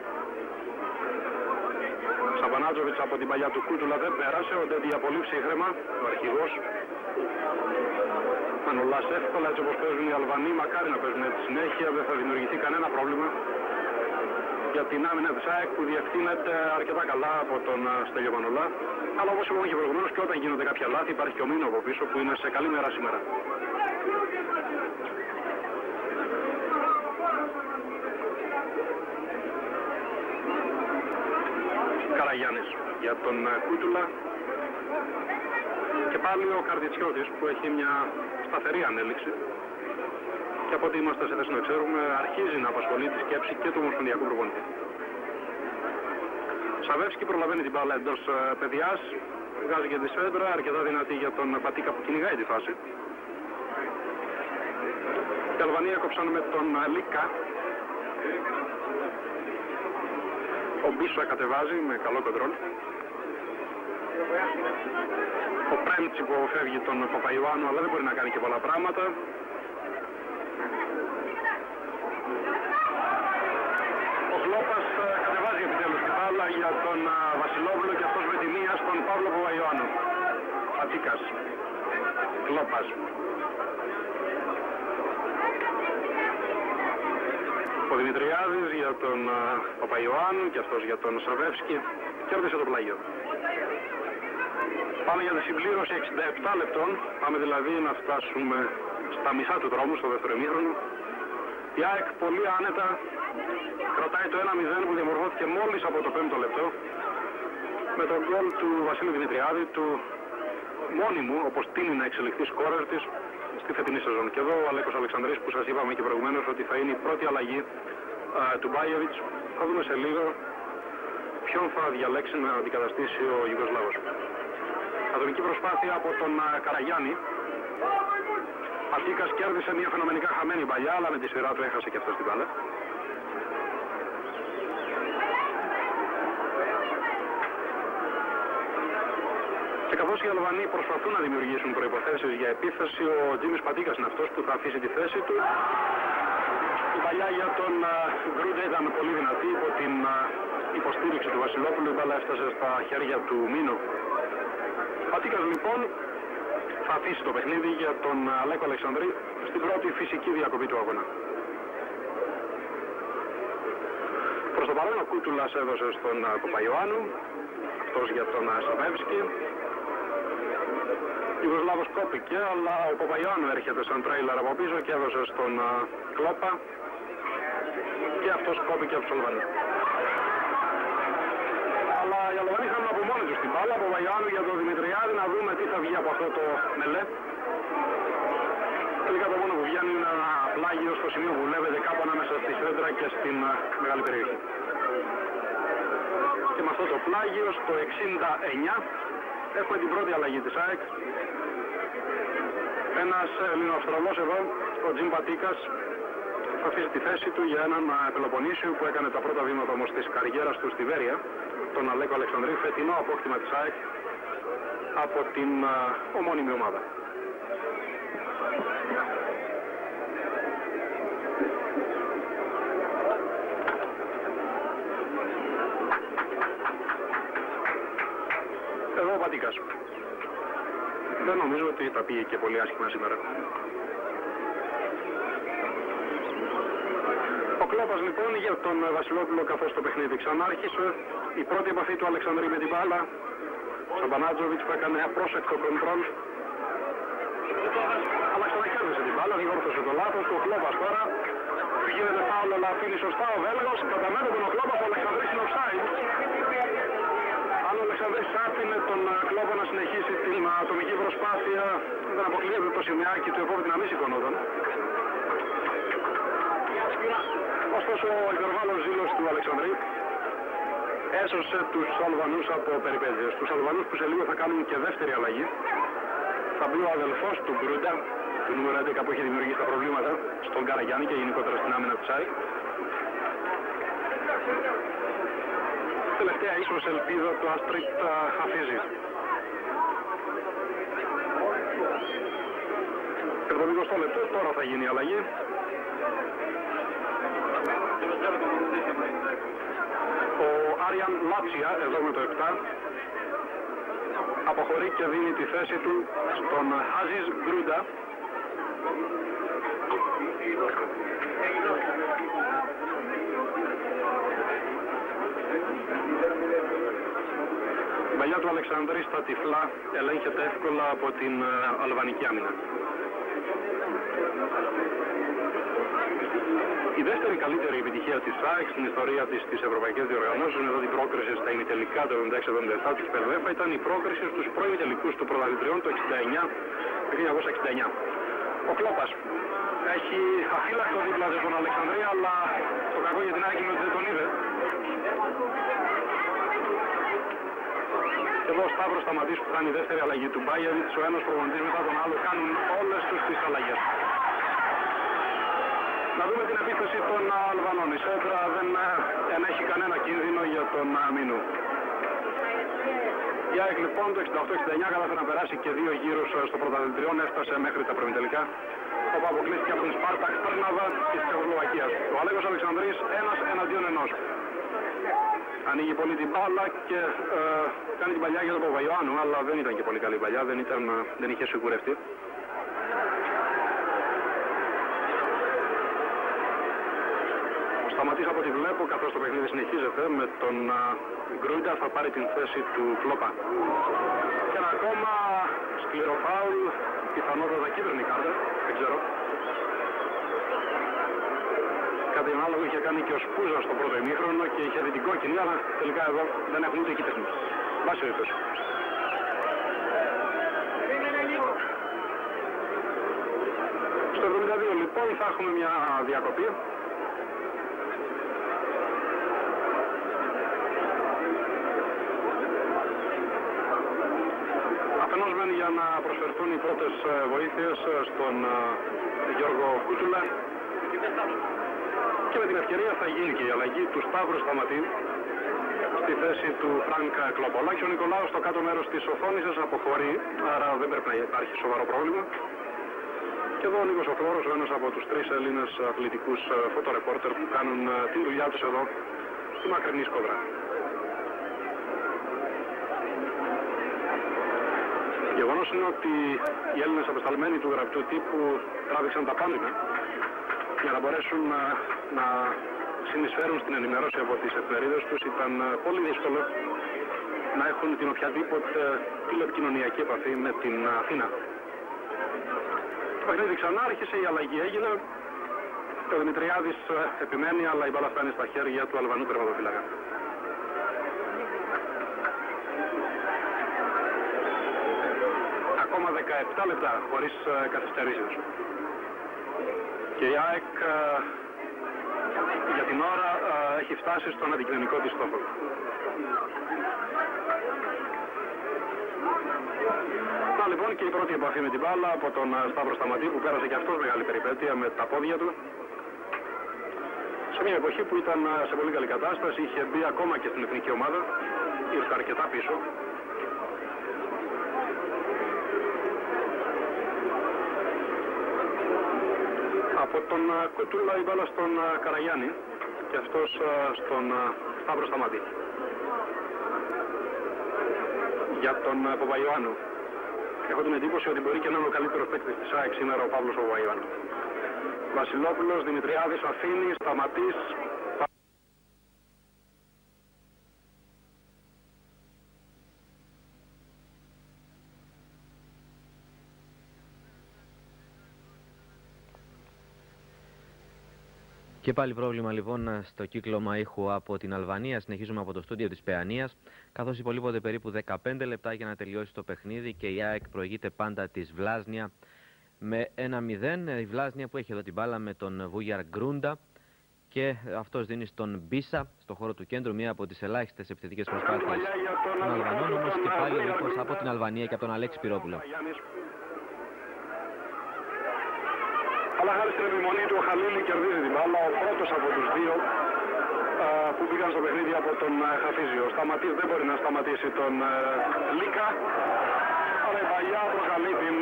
Σαμπανάτζοβιτς από την παλιά του Κούτουλα δεν πέρασε, ο Ντέντι πολύ ψύχρεμα, ο αρχηγός. Μανολάς εύκολα, έτσι όπως παίζουν οι Αλβανοί, μακάρι να παίζουν έτσι συνέχεια, δεν θα δημιουργηθεί κανένα πρόβλημα για την άμυνα της ΑΕΚ που διευθύνεται αρκετά καλά από τον Στέλιο Μανολά. Αλλά όπως είπαμε και προηγουμένως, και όταν γίνονται κάποια λάθη υπάρχει και ο Μίνο από πίσω που είναι σε καλή μέρα σήμερα. Καραγιάννης για τον Κούτουλα. Και πάλι ο Καρδιτσιώτης που έχει μια σταθερή ανέλυξη και από ό,τι είμαστε σε θέση να ξέρουμε αρχίζει να απασχολεί τη σκέψη και του ομοσπονδιακού προπονητή. Σαβεύσκι προλαβαίνει την μπάλα εντός παιδιάς, βγάζει και τη σέντρα, αρκετά δυνατή για τον Πατίκα που κυνηγάει τη φάση. Οι Αλβανοί έκοψαν με τον Λίκα. Ο Μπίσουα κατεβάζει με καλό κοντρόλ. Ο Πρέμτσι που φεύγει τον Παπαϊωάννου, αλλά δεν μπορεί να κάνει και πολλά πράγματα. Ο Γλόπας κατεβάζει επιτέλους την μπάλα για τον Βασιλόπουλο και αυτός με τη μία στον Παύλο Παπαϊωάννου. Πατίκας. Γλόπας. Ο Δημητριάδης για τον Παπαϊωάννου και αυτός για τον Σαβεύσκι. Κέρδισε το πλάγιο. Πάμε για τη συμπλήρωση 67 λεπτών. Πάμε δηλαδή να φτάσουμε στα μισά του δρόμου, στο δεύτερο ημίχρονο. Η ΑΕΚ πολύ άνετα κρατάει το 1-0 που διαμορφώθηκε μόλις από το 5ο λεπτό. Με τον γκολ του Βασίλη Δημητριάδη, του μόνιμου, όπως τείνει να εξελιχθεί σκόρερ της στη φετινή σεζόν. Και εδώ ο Αλέκος Αλεξανδρής που σας είπαμε και προηγουμένως ότι θα είναι η πρώτη αλλαγή του Μπάιεβιτς. Θα δούμε σε λίγο ποιον θα διαλέξει να αντικαταστήσει ο Ιουγκοσλάβος. Ατομική προσπάθεια από τον Καραγιάννη. Πατίκας κέρδισε μια φαινομενικά χαμένη παλιά, αλλά με τη σειρά του έχασε και αυτός την μπάλα. Και καθώς οι Αλβανοί προσπαθούν να δημιουργήσουν προϋποθέσεις για επίθεση, ο Τζίμις Πατίκας είναι αυτός που θα αφήσει τη θέση του. Η παλιά για τον Γκρούντα ήταν πολύ δυνατή υπό την υποστήριξη του Βασιλόπουλου. Η μπάλα έφτασε στα χέρια του Μίνο. Πατίκας λοιπόν θα αφήσει το παιχνίδι για τον Αλέκο Αλεξανδρή στην πρώτη φυσική διακοπή του αγώνα. Προς το παρόν ο Κούτουλας έδωσε στον Παπαϊωάννου, αυτός για τον Σαβεύσκι. Ο Ιουγκοσλάβος κόπηκε, αλλά ο Παπαϊωάννου έρχεται σαν τρέιλερ από πίσω και έδωσε στον Κλόπα και αυτός κόπηκε από τους Αλβανούς. Αλλά οι Αλβανοί είχαν από μόνοι τους την μπάλα, από Παπαϊωάννου για τον Δημητριάδη, να δούμε τι θα βγει από αυτό το μελέ. Τελικά το μόνο που βγαίνει είναι ένα πλάγιο στο σημείο που βλέπετε κάπου ανάμεσα στη σέντρα και στην μεγάλη περιοχή. Και με αυτό το πλάγιο στο 69 έχουμε την πρώτη αλλαγή της ΑΕΚ. Ένας Ελληνοαυστραλός εδώ, ο Τζιμ Πατίκας, θα αφήσει τη θέση του για έναν Πελοποννήσιο που έκανε τα πρώτα βήματα όμως της καριέρας του στη Βέρεια, τον Αλέκο Αλεξανδρή, φετινό απόκτημα της ΑΕΚ από την ομώνυμη ομάδα. Εδώ ο Πατίκας. Δεν νομίζω ότι τα πήγε και πολύ άσχημα σήμερα. Ο Κλόπας λοιπόν για τον Βασιλόπουλο καθώς το παιχνίδι ξανάρχισε. Η πρώτη επαφή του Αλεξανδρή με την μπάλα. Ο Μπανάτζοβιτς που έκανε απρόσεκτο κοντρόλ. Αλλά ξανακέρδισε την μπάλα, διόρθωσε το λάθος. Ο Κλόπας τώρα που γίνεται φάουλ, αλλά αφήνει σωστά ο Βέλγος. Κατά μέρο τον Κλόπα, ο Αλεξανδρής είναι offside. Αν ο Αλεξανδρής άφηνε τον Κλόπα να συνεχίσει την ατομική προσπάθεια, δεν αποκλείεται το σημειάκι του επόμενου να μην σηκωνόταν. Ωστόσο ο υπερβάλλον ζήλος του Αλεξανδρή έσωσε τους Αλβανούς από περιπέτειες. Τους Αλβανούς που σε λίγο θα κάνουν και δεύτερη αλλαγή. Θα μπει ο αδελφός του Γκρούντα, του νούμερο 11 που έχει δημιουργήσει τα προβλήματα στον Καραγιάννη και γενικότερα στην άμυνα του ΑΕΚ. Τελευταία ίσως ελπίδα του Αστρίτ Χαφίζη. 70 λεπτό, τώρα θα γίνει η αλλαγή. Ο Άριαν Λάτσια, εδώ με το 7, αποχωρεί και δίνει τη θέση του στον Χάζις Γκρούντα. Η παλιά του Αλεξανδρή στα τυφλά ελέγχεται εύκολα από την αλβανική άμυνα. Η δεύτερη καλύτερη επιτυχία της ΑΕΚ στην ιστορία της στις ευρωπαϊκές διοργανώσεις μετά την πρόκριση στα ημιτελικά το 76-77 του κυπέλλου UEFA ήταν η πρόκριση στους προημιτελικούς του πρωταθλητριών το 1969. Ο Κλόπας έχει αφύλακτο δίπλα σε τον Αλεξανδρία, αλλά το κακό για την ΑΕΚ είναι ότι δεν τον είδε. Και εδώ ο Σταύρος Σταματής που κάνει η δεύτερη αλλαγή του Μπάγεβιτς, ο ένας προπονητής μετά τον άλλο κάνουν όλες τους τις αλλαγές. Να δούμε την επίθεση των Αλβανών. Η Σέντρα δεν έχει κανένα κίνδυνο για τον Μίνου. Η ΑΕΚ λοιπόν το 68-69 κατάφερε να περάσει και δύο γύρους στο πρωταθλητριόν, έφτασε μέχρι τα προημιτελικά, όπου αποκλείστηκε από την Σπάρταξ Τρνάβα της Τσεχοσλοβακίας. Ο Αλέκος Αλεξανδρής ένας εναντίον ενός. Ανοίγει πολύ την μπάλα και κάνει την παλιά για τον Παπαϊωάννου, αλλά δεν ήταν και πολύ καλή παλιά, δεν είχε σιγουρευτεί. Σταματής από ό,τι βλέπω, καθώς το παιχνίδι συνεχίζεται, με τον Γκρούντα θα πάρει την θέση του Κλόπα. Και ένα ακόμα σκληρό φάουλ, πιθανότατα κίτρινη κάρτα, δεν ξέρω. Κάτι ανάλογο είχε κάνει και ο Σπούζα στο πρώτο ημίχρονο και είχε δει την κόκκινη, αλλά τελικά εδώ δεν έχουν ούτε κίτρινη. Βάση περιπτώσει. Στο 72 λοιπόν θα έχουμε μια διακοπή. Αφενός μένει για να προσφερθούν οι πρώτες βοήθειες στον Γιώργο Κούτσουλα και με την ευκαιρία θα γίνει και η αλλαγή του Σταύρου Σταματή στη θέση του Φρανκ Κλοπολάκη. Ο Νικολάου στο κάτω μέρος της οθόνης σας αποχωρεί, άρα δεν πρέπει να υπάρχει σοβαρό πρόβλημα. Και εδώ ο Νίκος Οθόρος, ένας από τους τρεις Έλληνες αθλητικούς φωτορεπόρτερ που κάνουν την δουλειά τους εδώ στη μακρινή Σκόδρα. Γεγονός είναι ότι οι Έλληνες απεσταλμένοι του γραπτού τύπου τράβηξαν τα πάντα για να μπορέσουν να συνεισφέρουν στην ενημέρωση από τις εφημερίδες τους. Ήταν πολύ δύσκολο να έχουν την οποιαδήποτε τηλεπικοινωνιακή επαφή με την Αθήνα. Το παιχνίδι ξανά άρχισε, η αλλαγή έγινε. Ο Δημητριάδης επιμένει, αλλά η μπάλα φτάνει στα χέρια του Αλβανού τερματοφύλακα. Ακόμα 17 λεπτά χωρίς καθυστερήσεις. Και η ΑΕΚ για την ώρα έχει φτάσει στον αντικειμενικό της στόχο. Να λοιπόν και η πρώτη επαφή με την μπάλα από τον Σταύρο Σταματή, που πέρασε και αυτός μεγάλη περιπέτεια με τα πόδια του. Σε μια εποχή που ήταν σε πολύ καλή κατάσταση, είχε μπει ακόμα και στην εθνική ομάδα, ήρθε αρκετά πίσω. Από τον Κουτούλα η μπάλα στον Καραγιάννη και αυτός στον Σταύρο Σταματή. Για τον Παπαϊωάννου. Έχω την εντύπωση ότι μπορεί και να είναι ο καλύτερος παίκτης της ΑΕΚ σήμερα ο Παύλος Παπαϊωάννου. Βασιλόπουλος, Δημητριάδης, αφήνει, Σταματής. Και πάλι πρόβλημα λοιπόν στο κύκλωμα ήχου από την Αλβανία. Συνεχίζουμε από το στούντιο της Παιανίας, καθώς υπολείπονται περίπου 15 λεπτά για να τελειώσει το παιχνίδι και η ΑΕΚ προηγείται πάντα της Βλάζνια με 1-0. Η Βλάζνια που έχει εδώ την μπάλα με τον Βούγιαρ Γκρούντα και αυτός δίνει στον Μπίσα στο χώρο του κέντρου μία από τις ελάχιστες επιθετικές προσπάθειες των Αλβανών, όμως και πάλι ο ήχος από την Αλβανία και από τον Αλέξη Πυρόπουλο. Αλλά χάρη στην επιμονή του ο Χαλίλη κερδίζει την μπάλα, ο πρώτος από τους δύο που πήγαν στο παιχνίδι από τον Χαφίζη. Ο Σταματής δεν μπορεί να σταματήσει τον Λίκα, αλλά η παλιά προκαλεί την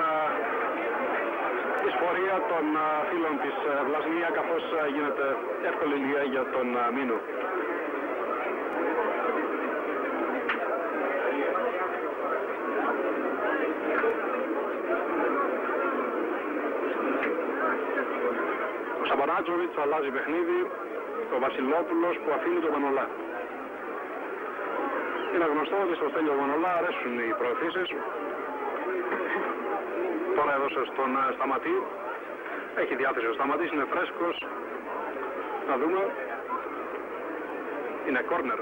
δυσφορία των φίλων της Βλασνία, καθώς γίνεται εύκολη λία για τον Μίνου. Ο Σαμπανάτζοβιτς αλλάζει παιχνίδι, ο Βασιλόπουλος που αφήνει τον Μανολά. Είναι γνωστό ότι στο Στέλιο Μανολά αρέσουν οι προωθήσεις. Τώρα έδωσε στον Σταματή. Έχει διάθεση ο Σταματής, είναι φρέσκος. να δούμε. Είναι κόρνερ.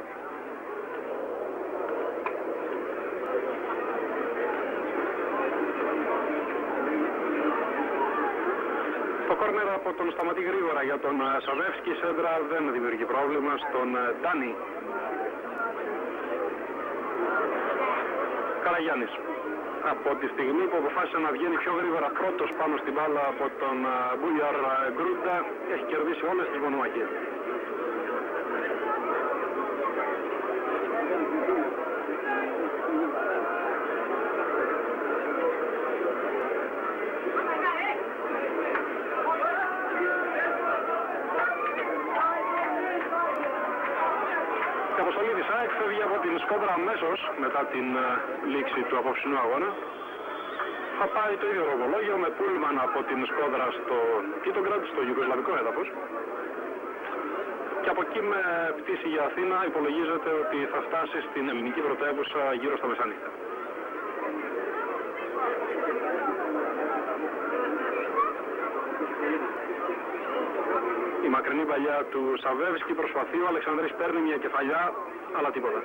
Το κόρνερ από τον σταματεί γρήγορα για τον Σαβεύσκι. Σέντρα δεν δημιουργεί πρόβλημα στον Ντάνι. Καραγιάννης. Από τη στιγμή που αποφάσισε να βγαίνει πιο γρήγορα πρώτος πάνω στην μπάλα από τον Μπούλιαρ Γκρούντα, έχει κερδίσει όλες τις μονομαχίες. Η αποστολή της ΑΕΚ φεύγει από την Σκόντρα αμέσως μετά την λήξη του απόψινού αγώνα. Θα πάει το ίδιο ροβολόγιο με πούλμαν από την Σκόντρα στο Κίτογκραντ, στο Ιουγκοσλαβικό έδαφος. Και από εκεί με πτήση για Αθήνα υπολογίζεται ότι θα φτάσει στην ελληνική πρωτεύουσα γύρω στα μεσάνυχτα. Η μακρινή παλιά του Σαβεύσκι προσπαθεί, ο Αλεξανδρής παίρνει μια κεφαλιά, αλλά τίποτα.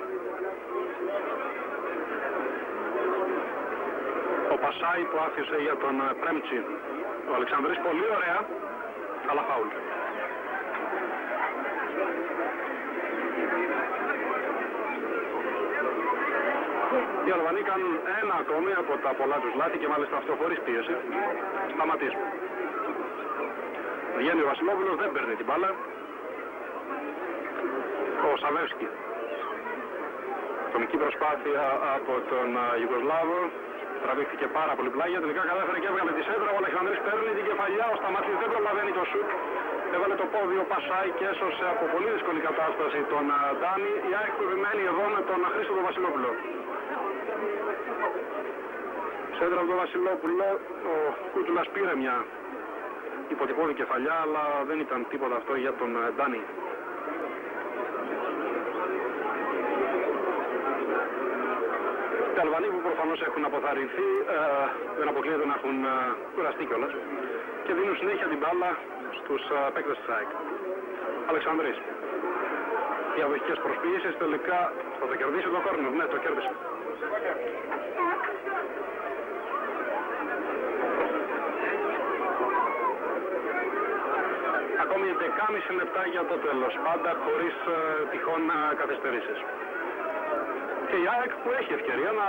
Ο Πασάι που άφησε για τον Πρέμτσι. Ο Αλεξανδρής πολύ ωραία, αλλά φάουλ. Οι Αλβανοί κάνουν ένα ακόμη από τα πολλά τους λάθη και μάλιστα αυτό χωρίς πίεση. Σταματήσουν. Βγαίνει ο Βασιλόπουλος, δεν παίρνει την μπάλα. Ο Σαβεύσκι. Ατομική προσπάθεια από τον Ιουγκοσλάβο. Τραβήχθηκε πάρα πολύ πλάγια. Τελικά κατάφερε και έβγαλε τη σέντρα. Ο Αλεξανδρής παίρνει την κεφαλιά. Ο Σταματής δεν προλαβαίνει το σουτ. Έβαλε το πόδι ο Πασάι και έσωσε από πολύ δύσκολη κατάσταση τον Ντάνι. Η ΑΕΚ που επιμένει εδώ με τον Χρήστο τον Βασιλόπουλο. Σέντρα από τον Βασιλόπουλο. Ο Κούτουλας πήρε μια υποτυπώδη κεφαλιά, αλλά δεν ήταν τίποτα αυτό για τον Ντάνι. Οι Αλβανοί που προφανώς έχουν αποθαρρυνθεί, δεν αποκλείεται να έχουν κουραστεί κιόλας και δίνουν συνέχεια την μπάλα στους παίκτες της ΑΕΚ. Αλεξανδρής. Διαδοχικές προσποιήσεις, τελικά θα το κερδίσει το κόρνερ. Ναι, το κέρδισε. Ακόμη 11,5 λεπτά για το τέλος, πάντα χωρίς τυχόν καθυστερήσεις. Και η ΑΕΚ που έχει ευκαιρία να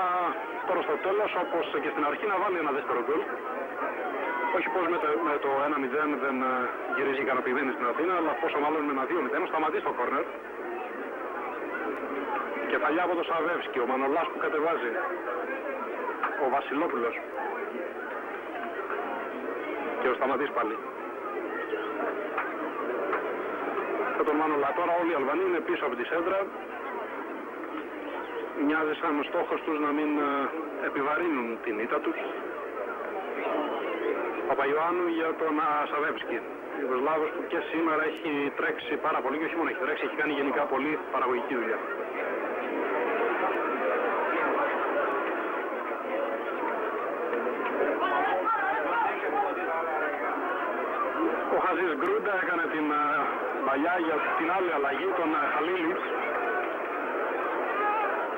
τώρα στο τέλος, όπως και στην αρχή, να βάλει ένα δεύτερο γκολ. Όχι πως με το 1-0 δεν γυρίζει ικανοποιημένη στην Αθήνα, αλλά πόσο μάλλον με ένα 2-0. Σταματεί στο κόρνερ. Κεφαλιά από το Σαβεύσκι, ο Μανολάς που κατεβάζει. Ο Βασιλόπουλος. Και ο Σταματής πάλι. Με τον Μανολά τώρα όλοι οι Αλβανοί είναι πίσω από τη σέντρα. Μοιάζει σαν ο στόχος τους να μην επιβαρύνουν την ήττα τους. Παπαϊωάννου για τον Σαβεύσκι. Ο Ιουγκοσλάβος που και σήμερα έχει τρέξει πάρα πολύ και όχι μόνο έχει τρέξει, έχει κάνει γενικά πολύ παραγωγική δουλειά. Ο Χαζής Γκρούντα έκανε την παλιά για την άλλη αλλαγή, τον Χαλίλη.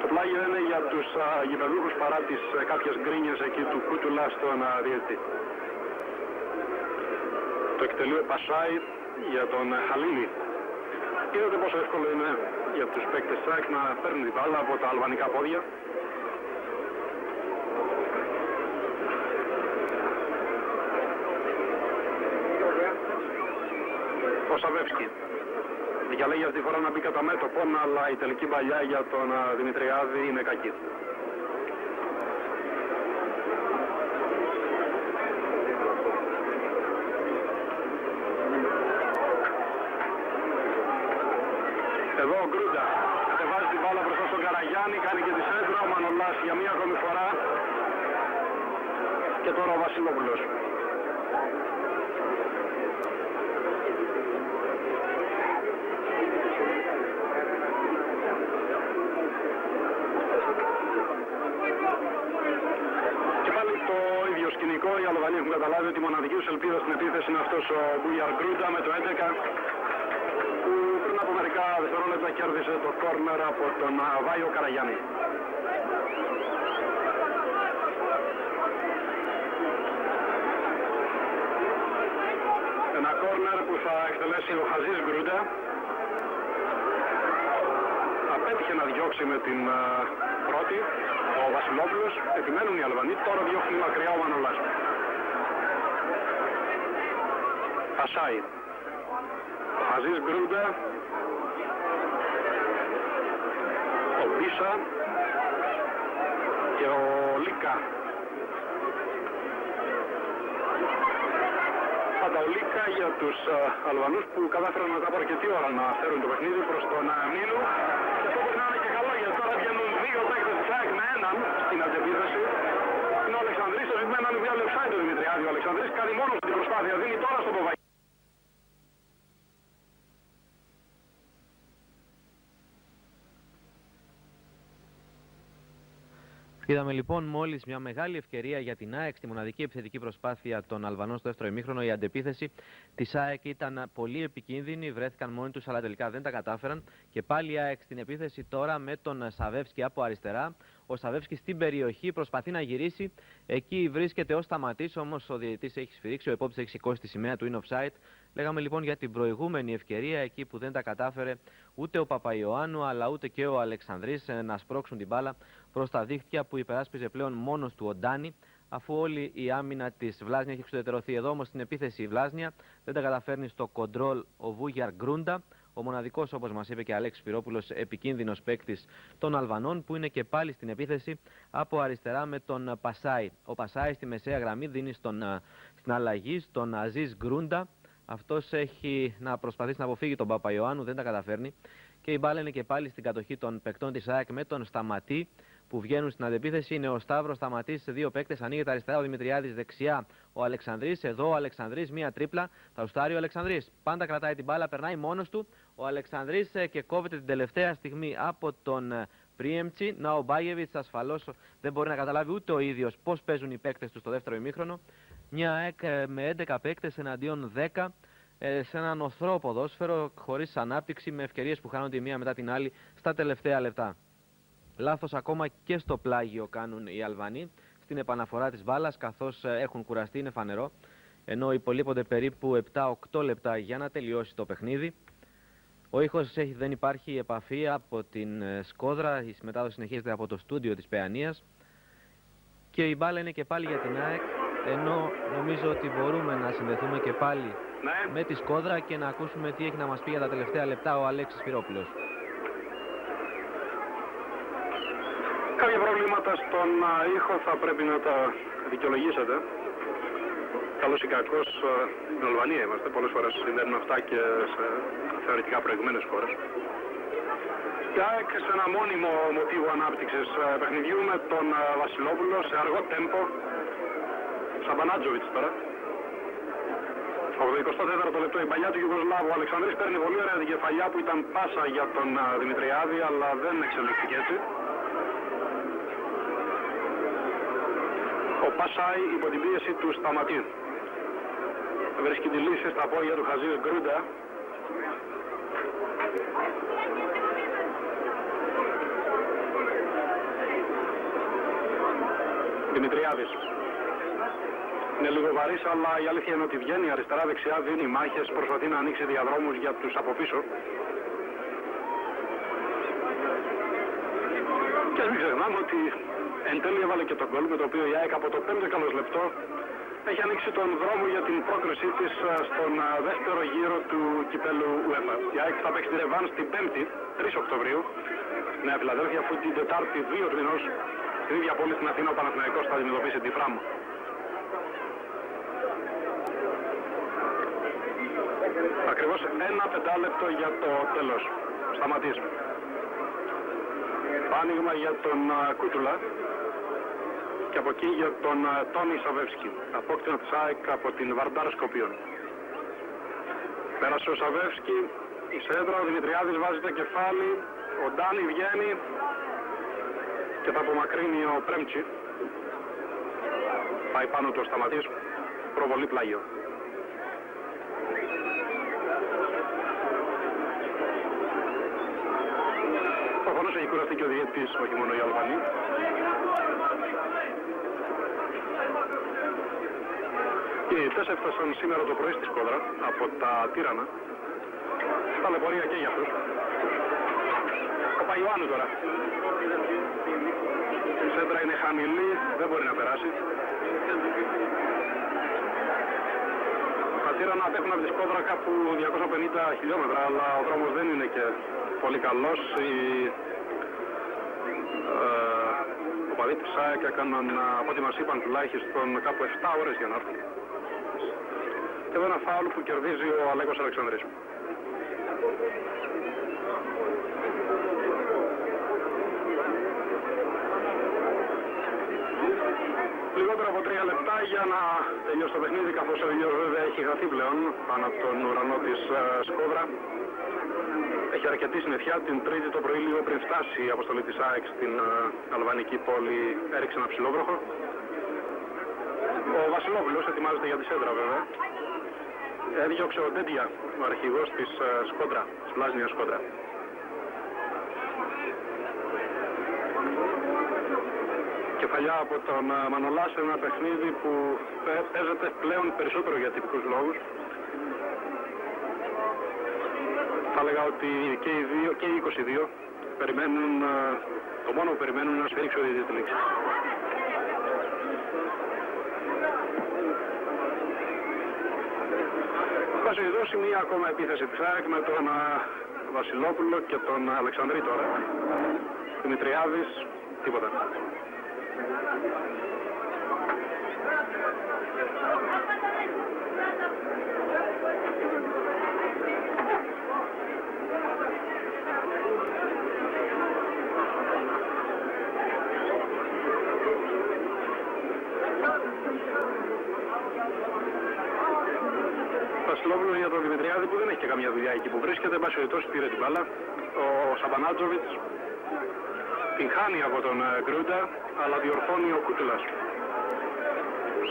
Το πλάγιο είναι για τους γηπεδούχους παρά τις κάποιες γκρίνιες εκεί του Κούτουλα στον διαιτητή. Το εκτελεί ο Πασάι για τον Χαλίλη. Είδατε πόσο εύκολο είναι για τους παίκτες ΣΑΚ να παίρνουν την μπάλα από τα αλβανικά πόδια. Ο Σαβεύσκι διαλέγει αυτή τη φορά να μπει κατά μέτωπο, αλλά η τελική παλιά για τον Δημητριάδη είναι κακή. Εδώ ο Γκρούντα κατεβάζει την μπάλα μπροστά στον Καραγιάννη, κάνει και τη σέντρα, ο Μανολάς για μία ακόμη φορά και τώρα ο Βασιλόπουλος. Και πάλι το ίδιο σκηνικό, οι Αλβανοί έχουν καταλάβει ότι η μοναδική τους ελπίδα στην επίθεση είναι αυτός ο Μπούλιαρ Γκρούντα με το 11. δευτερόλεπτα κέρδισε το κόρνερ από τον Βάιο Καραγιάννη. Ένα κόρνερ που θα εκτελέσει ο Χαζής Γκρούντα. Απέτυχε να διώξει με την πρώτη ο Βασιλόπουλος. Επιμένουν οι Αλβανοί. Τώρα διώχνει μακριά ο Μανολάς. Πασάει. Ο Χαζής Γκρούντα. Ο Μπίσα. Και ο Λίκα. Πάντα ο Λίκα για τους Αλβανούς που κατάφεραν μετά από αρκετή ώρα να φέρουν το παιχνίδι προς τον Μήλου. Και αυτό μπορεί να είναι και καλό, γιατί τώρα βγαίνουν δύο παίκτες της ΑΕΚ με έναν στην αντεπίθεση. Είναι ο Αλεξανδρής, το ζήτημα είναι αν βγάλει offside το Δημητριάδη. Ο Αλεξανδρής κάνει μόνος την προσπάθεια, δίνει τώρα στον Ποβαγγέλη. Είδαμε λοιπόν μόλις μια μεγάλη ευκαιρία για την ΑΕΚ στη μοναδική επιθετική προσπάθεια των Αλβανών στο δεύτερο ημίχρονο. Η αντεπίθεση της ΑΕΚ ήταν πολύ επικίνδυνη, βρέθηκαν μόνοι τους αλλά τελικά δεν τα κατάφεραν. Και πάλι η ΑΕΚ στην επίθεση τώρα με τον Σαβεύσκι από αριστερά. Ο Σαβεύσκι στην περιοχή προσπαθεί να γυρίσει. Εκεί βρίσκεται ο Σταματής, όμως ο διαιτητής έχει σφυρίξει, ο επόπτης έχει σηκώσει τη σημαία του, είναι offside. Λέγαμε λοιπόν για την προηγούμενη ευκαιρία, εκεί που δεν τα κατάφερε ούτε ο Παπαϊωάννου αλλά ούτε και ο Αλεξανδρής να σπρώξουν την μπάλα προς τα δίχτυα που υπεράσπιζε πλέον μόνος του ο Ντάνι, αφού όλη η άμυνα της Βλάζνια έχει εξουδετερωθεί. Εδώ όμως στην επίθεση η Βλάζνια δεν τα καταφέρνει στο κοντρόλ ο Βούγιαρ Γκρούντα, ο μοναδικός, όπως μας είπε και Αλέξης Σπυρόπουλος, επικίνδυνος παίκτης των Αλβανών, που είναι και πάλι στην επίθεση από αριστερά με τον Πασάι. Ο Πασάι στη μεσαία γραμμή δίνει στην αλλαγή στον Αζίζ Γκρούντα. Αυτός έχει να προσπαθήσει να αποφύγει τον Παπαϊωάννου, δεν τα καταφέρνει. Και η μπάλα είναι και πάλι στην κατοχή των παικτών της ΑΕΚ με τον Σταματή που βγαίνουν στην αντεπίθεση. Είναι ο Σταύρος Σταματής σε δύο παίκτες. Ανοίγεται αριστερά ο Δημητριάδης, δεξιά ο Αλεξανδρής. Εδώ ο Αλεξανδρής, μία τρίπλα. Θα ουστάρει ο Αλεξανδρής. Πάντα κρατάει την μπάλα, περνάει μόνος του. Ο Αλεξανδρής και κόβεται την τελευταία στιγμή από τον Πρίεμτσι. Να ο Μπάγεβιτς ασφαλώς δεν μπορεί να καταλάβει ούτε ο ίδιος πώς παίζουν οι παίκτες του στο δεύτερο ημίχρονο. Μια ΑΕΚ με 11 παίκτες εναντίον 10. Σε έναν οθρό ποδόσφαιρο, χωρίς ανάπτυξη, με ευκαιρίες που χάνονται η μία μετά την άλλη στα τελευταία λεπτά. Λάθος ακόμα και στο πλάγιο κάνουν οι Αλβανοί στην επαναφορά της μπάλας, καθώς έχουν κουραστεί, είναι φανερό, ενώ υπολείπονται περίπου 7-8 λεπτά για να τελειώσει το παιχνίδι. Ο ήχος δεν υπάρχει επαφή από την σκόδρα, η συμμετάδοση συνεχίζεται από το στούντιο της Παιανίας και η μπάλα είναι και πάλι για την ΑΕΚ, ενώ νομίζω ότι μπορούμε να συνδεθούμε και πάλι με τη σκόδρα και να ακούσουμε τι έχει να μας πει για τα τελευταία λεπτά ο Αλέξης Σπυρόπουλος. Κάποια προβλήματα στον ήχο θα πρέπει να τα δικαιολογήσετε. Καλώς ή κακώς στην Αλβανία είμαστε. Πολλές φορές συμβαίνουν αυτά και σε θεωρητικά προηγουμένες χώρες. Η ΑΕΚ σε ένα μόνιμο μοτίβο ανάπτυξης παιχνιδιού με τον Βασιλόπουλο σε αργό τέμπο. Σαμπανάτζοβιτς τώρα. 84ο λεπτό η παλιά του Ιουγκοσλάβου. Ο Αλεξανδρής παίρνει πολύ ωραία την κεφαλιά που ήταν πάσα για τον Δημητριάδη, αλλά δεν εξελίχθηκε έτσι. Ο Πασάι υπό την πίεση του Σταματή. Βρίσκει τη λύση στα πόδια του Χαζής Γκρούντα. Δημητριάδης. Είναι λίγο βαρύς, αλλά η αλήθεια είναι ότι βγαίνει αριστερά-δεξιά, δίνει μάχες, προσπαθεί να ανοίξει διαδρόμους για τους από πίσω. Και μην ξεχνάμε ότι εν τέλει έβαλε και τον γκολ με το οποίο η ΑΕΚ από το 5ο καλώς λεπτό έχει ανοίξει τον δρόμο για την πρόκρισή της στον δεύτερο γύρο του κυπέλου UEFA. Η ΑΕΚ θα παίξει τη ρεβάνς την 5η, 3 Οκτωβρίου, Νέα Φιλαδέλφια, αφού την Τετάρτη 2 του μηνός στην ίδια πόλη στην Αθήνα ο Παναθηναϊκός θα αντιμετωπίσει τη Φράμο. Ακριβώς 1 πεντάλεπτο για το τέλος. Σταματής. Άνοιγμα για τον Κούτουλα και από εκεί για τον Τόνι Σαβεύσκι. Απόκτημα της ΑΕΚ από την Βαρντάρ Σκοπίων. Πέρασε ο Σαβεύσκι, η σέντρα, ο Δημητριάδης βάζει το κεφάλι, ο Ντάνι βγαίνει και θα απομακρύνει ο Πρέμτσι. Πάει πάνω του ο Σταματής, προβολή πλάγιο. προφανώς έχει κουραστεί και ο διαιτητής, όχι μόνο οι Αλβανοί. Οι διαιτητές έφτασαν σήμερα το πρωί στη Σκόδρα από τα Τύρανα. Ταλαιπωρία και για αυτούς. Ο Παϊωάννου τώρα. Η σέντρα είναι χαμηλή, δεν μπορεί να περάσει. Τα Τύρανα απέχουν από τη Σκόδρα κάπου 250 χιλιόμετρα, αλλά ο δρόμος δεν είναι και πολύ καλός. Οι οπαδοί της ΑΕΚ έκαναν, από ό,τι μας είπαν τουλάχιστον, κάπου 7 ώρες για να έρθουν. Και εδώ ένα φάουλ που κερδίζει ο Αλέκος Αλεξανδρής. Λιγότερο από 3 λεπτά για να τελειώσει το παιχνίδι, καθώς ο ήλιος βέβαια έχει χαθεί πλέον πάνω από τον ουρανό της Σκόδρα. Έχει αρκετή συννεφιά. Την Τρίτη το πρωί, λίγο πριν φτάσει η αποστολή της ΑΕΚ στην αλβανική πόλη, έριξε ένα ψηλόβροχο. Ο Βασιλόπουλος ετοιμάζεται για τη σέντρα βέβαια. Έδιωξε ο Ντέντια, ο αρχηγός της Σκόντρα, της Βλάσνιας Σκόντρα. Κεφαλιά από τον Μανολά σε ένα παιχνίδι που παίζεται πλέον περισσότερο για τυπικούς λόγους. Θα έλεγα ότι και οι 22 περιμένουν, το μόνο που περιμένουν είναι να σφυρίξει ο διαιτητής τη λήξη. Θα σου δώσει μία ακόμα επίθεση της ΑΕΚ με τον Βασιλόπουλο και τον Αλεξανδρή τώρα. Δημητριάδης, τίποτα. Βασιλόπουλος για τον Δημητριάδη που δεν έχει και καμία δουλειά εκεί που βρίσκεται. Εν πάση περιπτώσει πήρε την μπάλα. Ο Σαμπανάτζοβιτς την χάνει από τον Γκρούντα, αλλά διορθώνει ο Κούτουλας.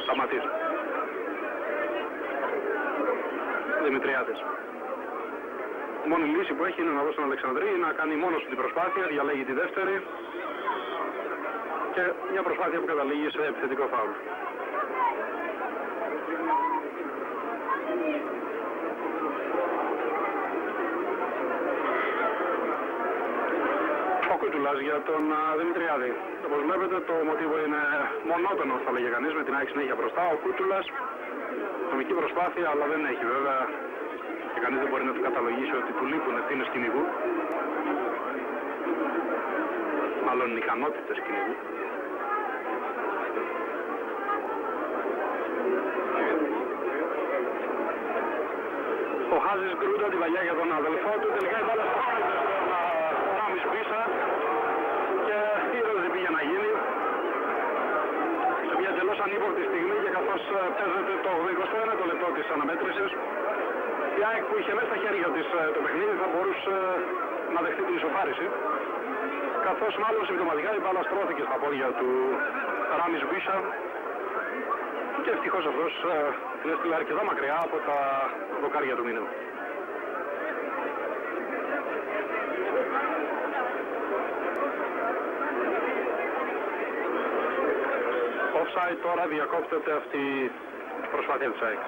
Σταματής. Δημητριάδης. Η μόνη λύση που έχει είναι να δώσει τον Αλεξανδρή, να κάνει μόνος του την προσπάθεια, διαλέγει τη δεύτερη και μια προσπάθεια που καταλήγει σε επιθετικό φάουλ. Κούτουλας για τον Δημητριάδη. Όπως βλέπετε το μοτίβο είναι μονότονο, θα λέγε κανείς, με την ΑΕΚ συνέχεια μπροστά. Ο Κούτουλας, νομική προσπάθεια, αλλά δεν έχει βέβαια και κανείς δεν μπορεί να του καταλογίσει ότι του λείπουν ευθύνες κυνηγού. Μάλλον ικανότητες κυνηγού. Ο Χάζης Γκρούντα τη βαγιά για τον αδελφό του, τελικά η μπάλα στον Ράμις Μπίσα και ήρωες δεν πήγε να γίνει. Σε μια εντελώς ανύποπτη στιγμή και καθώς παίζεται το 21ο λεπτό της αναμέτρησης, η ΑΕΚ που είχε μέσα στα χέρια της το παιχνίδι θα μπορούσε να δεχτεί την ισοφάριση, καθώς μάλλον συμπτωματικά η μπάλα στρώθηκε στα πόδια του Ράμις Μπίσα και ευτυχώς αυτός την έστειλε αρκετά μακριά από τα δοκάρια του μήνου. Offside, τώρα διακόπτεται αυτή η προσπάθεια της ΑΕΚ.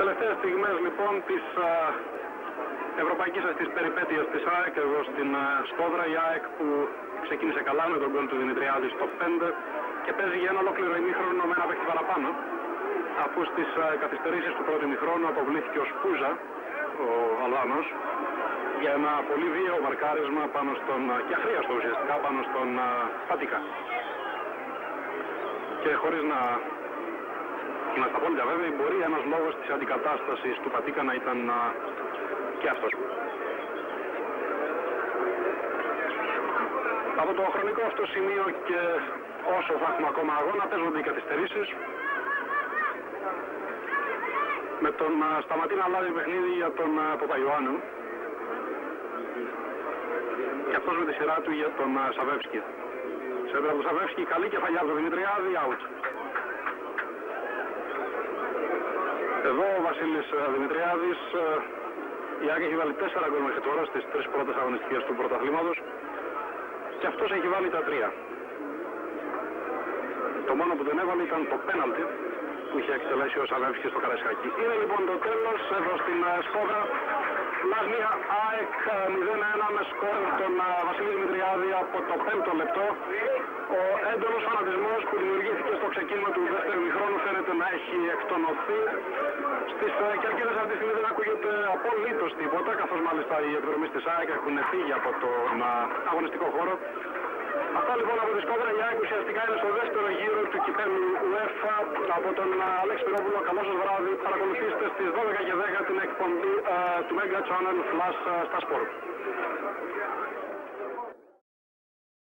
Τελευταίες στιγμές λοιπόν της ευρωπαϊκής αυτής περιπέτειας της ΑΕΚ εδώ στην Σκόδρα, η ΑΕΚ που ξεκίνησε καλά με τον γκολ του Δημητριάδη στο 5 και παίζει για ένα ολόκληρο ημίχρονο με ένα παίκτη παραπάνω, αφού στις καθυστερήσεις του πρώτου ημιχρόνου αποβλήθηκε ο Σπούζα, ο Αλβανός, για ένα πολύ βίαιο μαρκάρισμα πάνω στον, και αχρίαστο ουσιαστικά, πάνω στον Φατίκα. Και χωρίς να είμαστε απόλυτα βέβαιοι, μπορεί ένας λόγος της αντικατάστασης του Πατίκα να ήταν και αυτός. Από το χρονικό αυτό σημείο και όσο θα έχουμε ακόμα αγώνα, παίζονται οι καθυστερήσεις. Με τον Σταματή να λάβει παιχνίδι για τον Παπαϊωάννου. Και αυτός με τη σειρά του για τον Σαβεύσκι. Σέντρα του Σαβεύσκι, καλή κεφαλιά από τον Δημητριάδη, out. Εδώ ο Βασίλης Δημητριάδης, η ΑΕΚ έχει βάλει 4 γκολ μέχρι τώρα στις 3 πρώτες αγωνιστικές του πρωταθλήματος και αυτός έχει βάλει τα 3. Το μόνο που δεν έβαλε ήταν το πέναλτι που είχε εκτελέσει ο Σαββεύσκης στο Καραϊσκάκι. Είναι λοιπόν το τέλος εδώ στην Σκόπρα. Λασμία ΑΕΚ 0-1 με σκορ τον Βασίλη Δημητριάδη από το 5ο λεπτό. Ο έντονος φανατισμός που δημιουργήθηκε στο ξεκίνημα του δεύτερου ημιχρόνου φαίνεται να έχει εκτονωθεί. Στις κερκίδες αυτή τη στιγμή δεν ακούγεται απολύτως τίποτα, καθώς μάλιστα οι εκδρομείς της ΑΕΚ έχουν φύγει από τον αγωνιστικό χώρο. Αυτά λοιπόν από τη Σκόπρα. Η ΑΕΚ ουσιαστικά είναι στο δεύτερο γύρο του κυπέλλου UEFA. Από τον Αλέξη Πυρόπουλο, καλό σας βράδυ. Παρακολουθήστε στις 12 και 10 την εκπομπή του Mega Channel Flash στα Sport.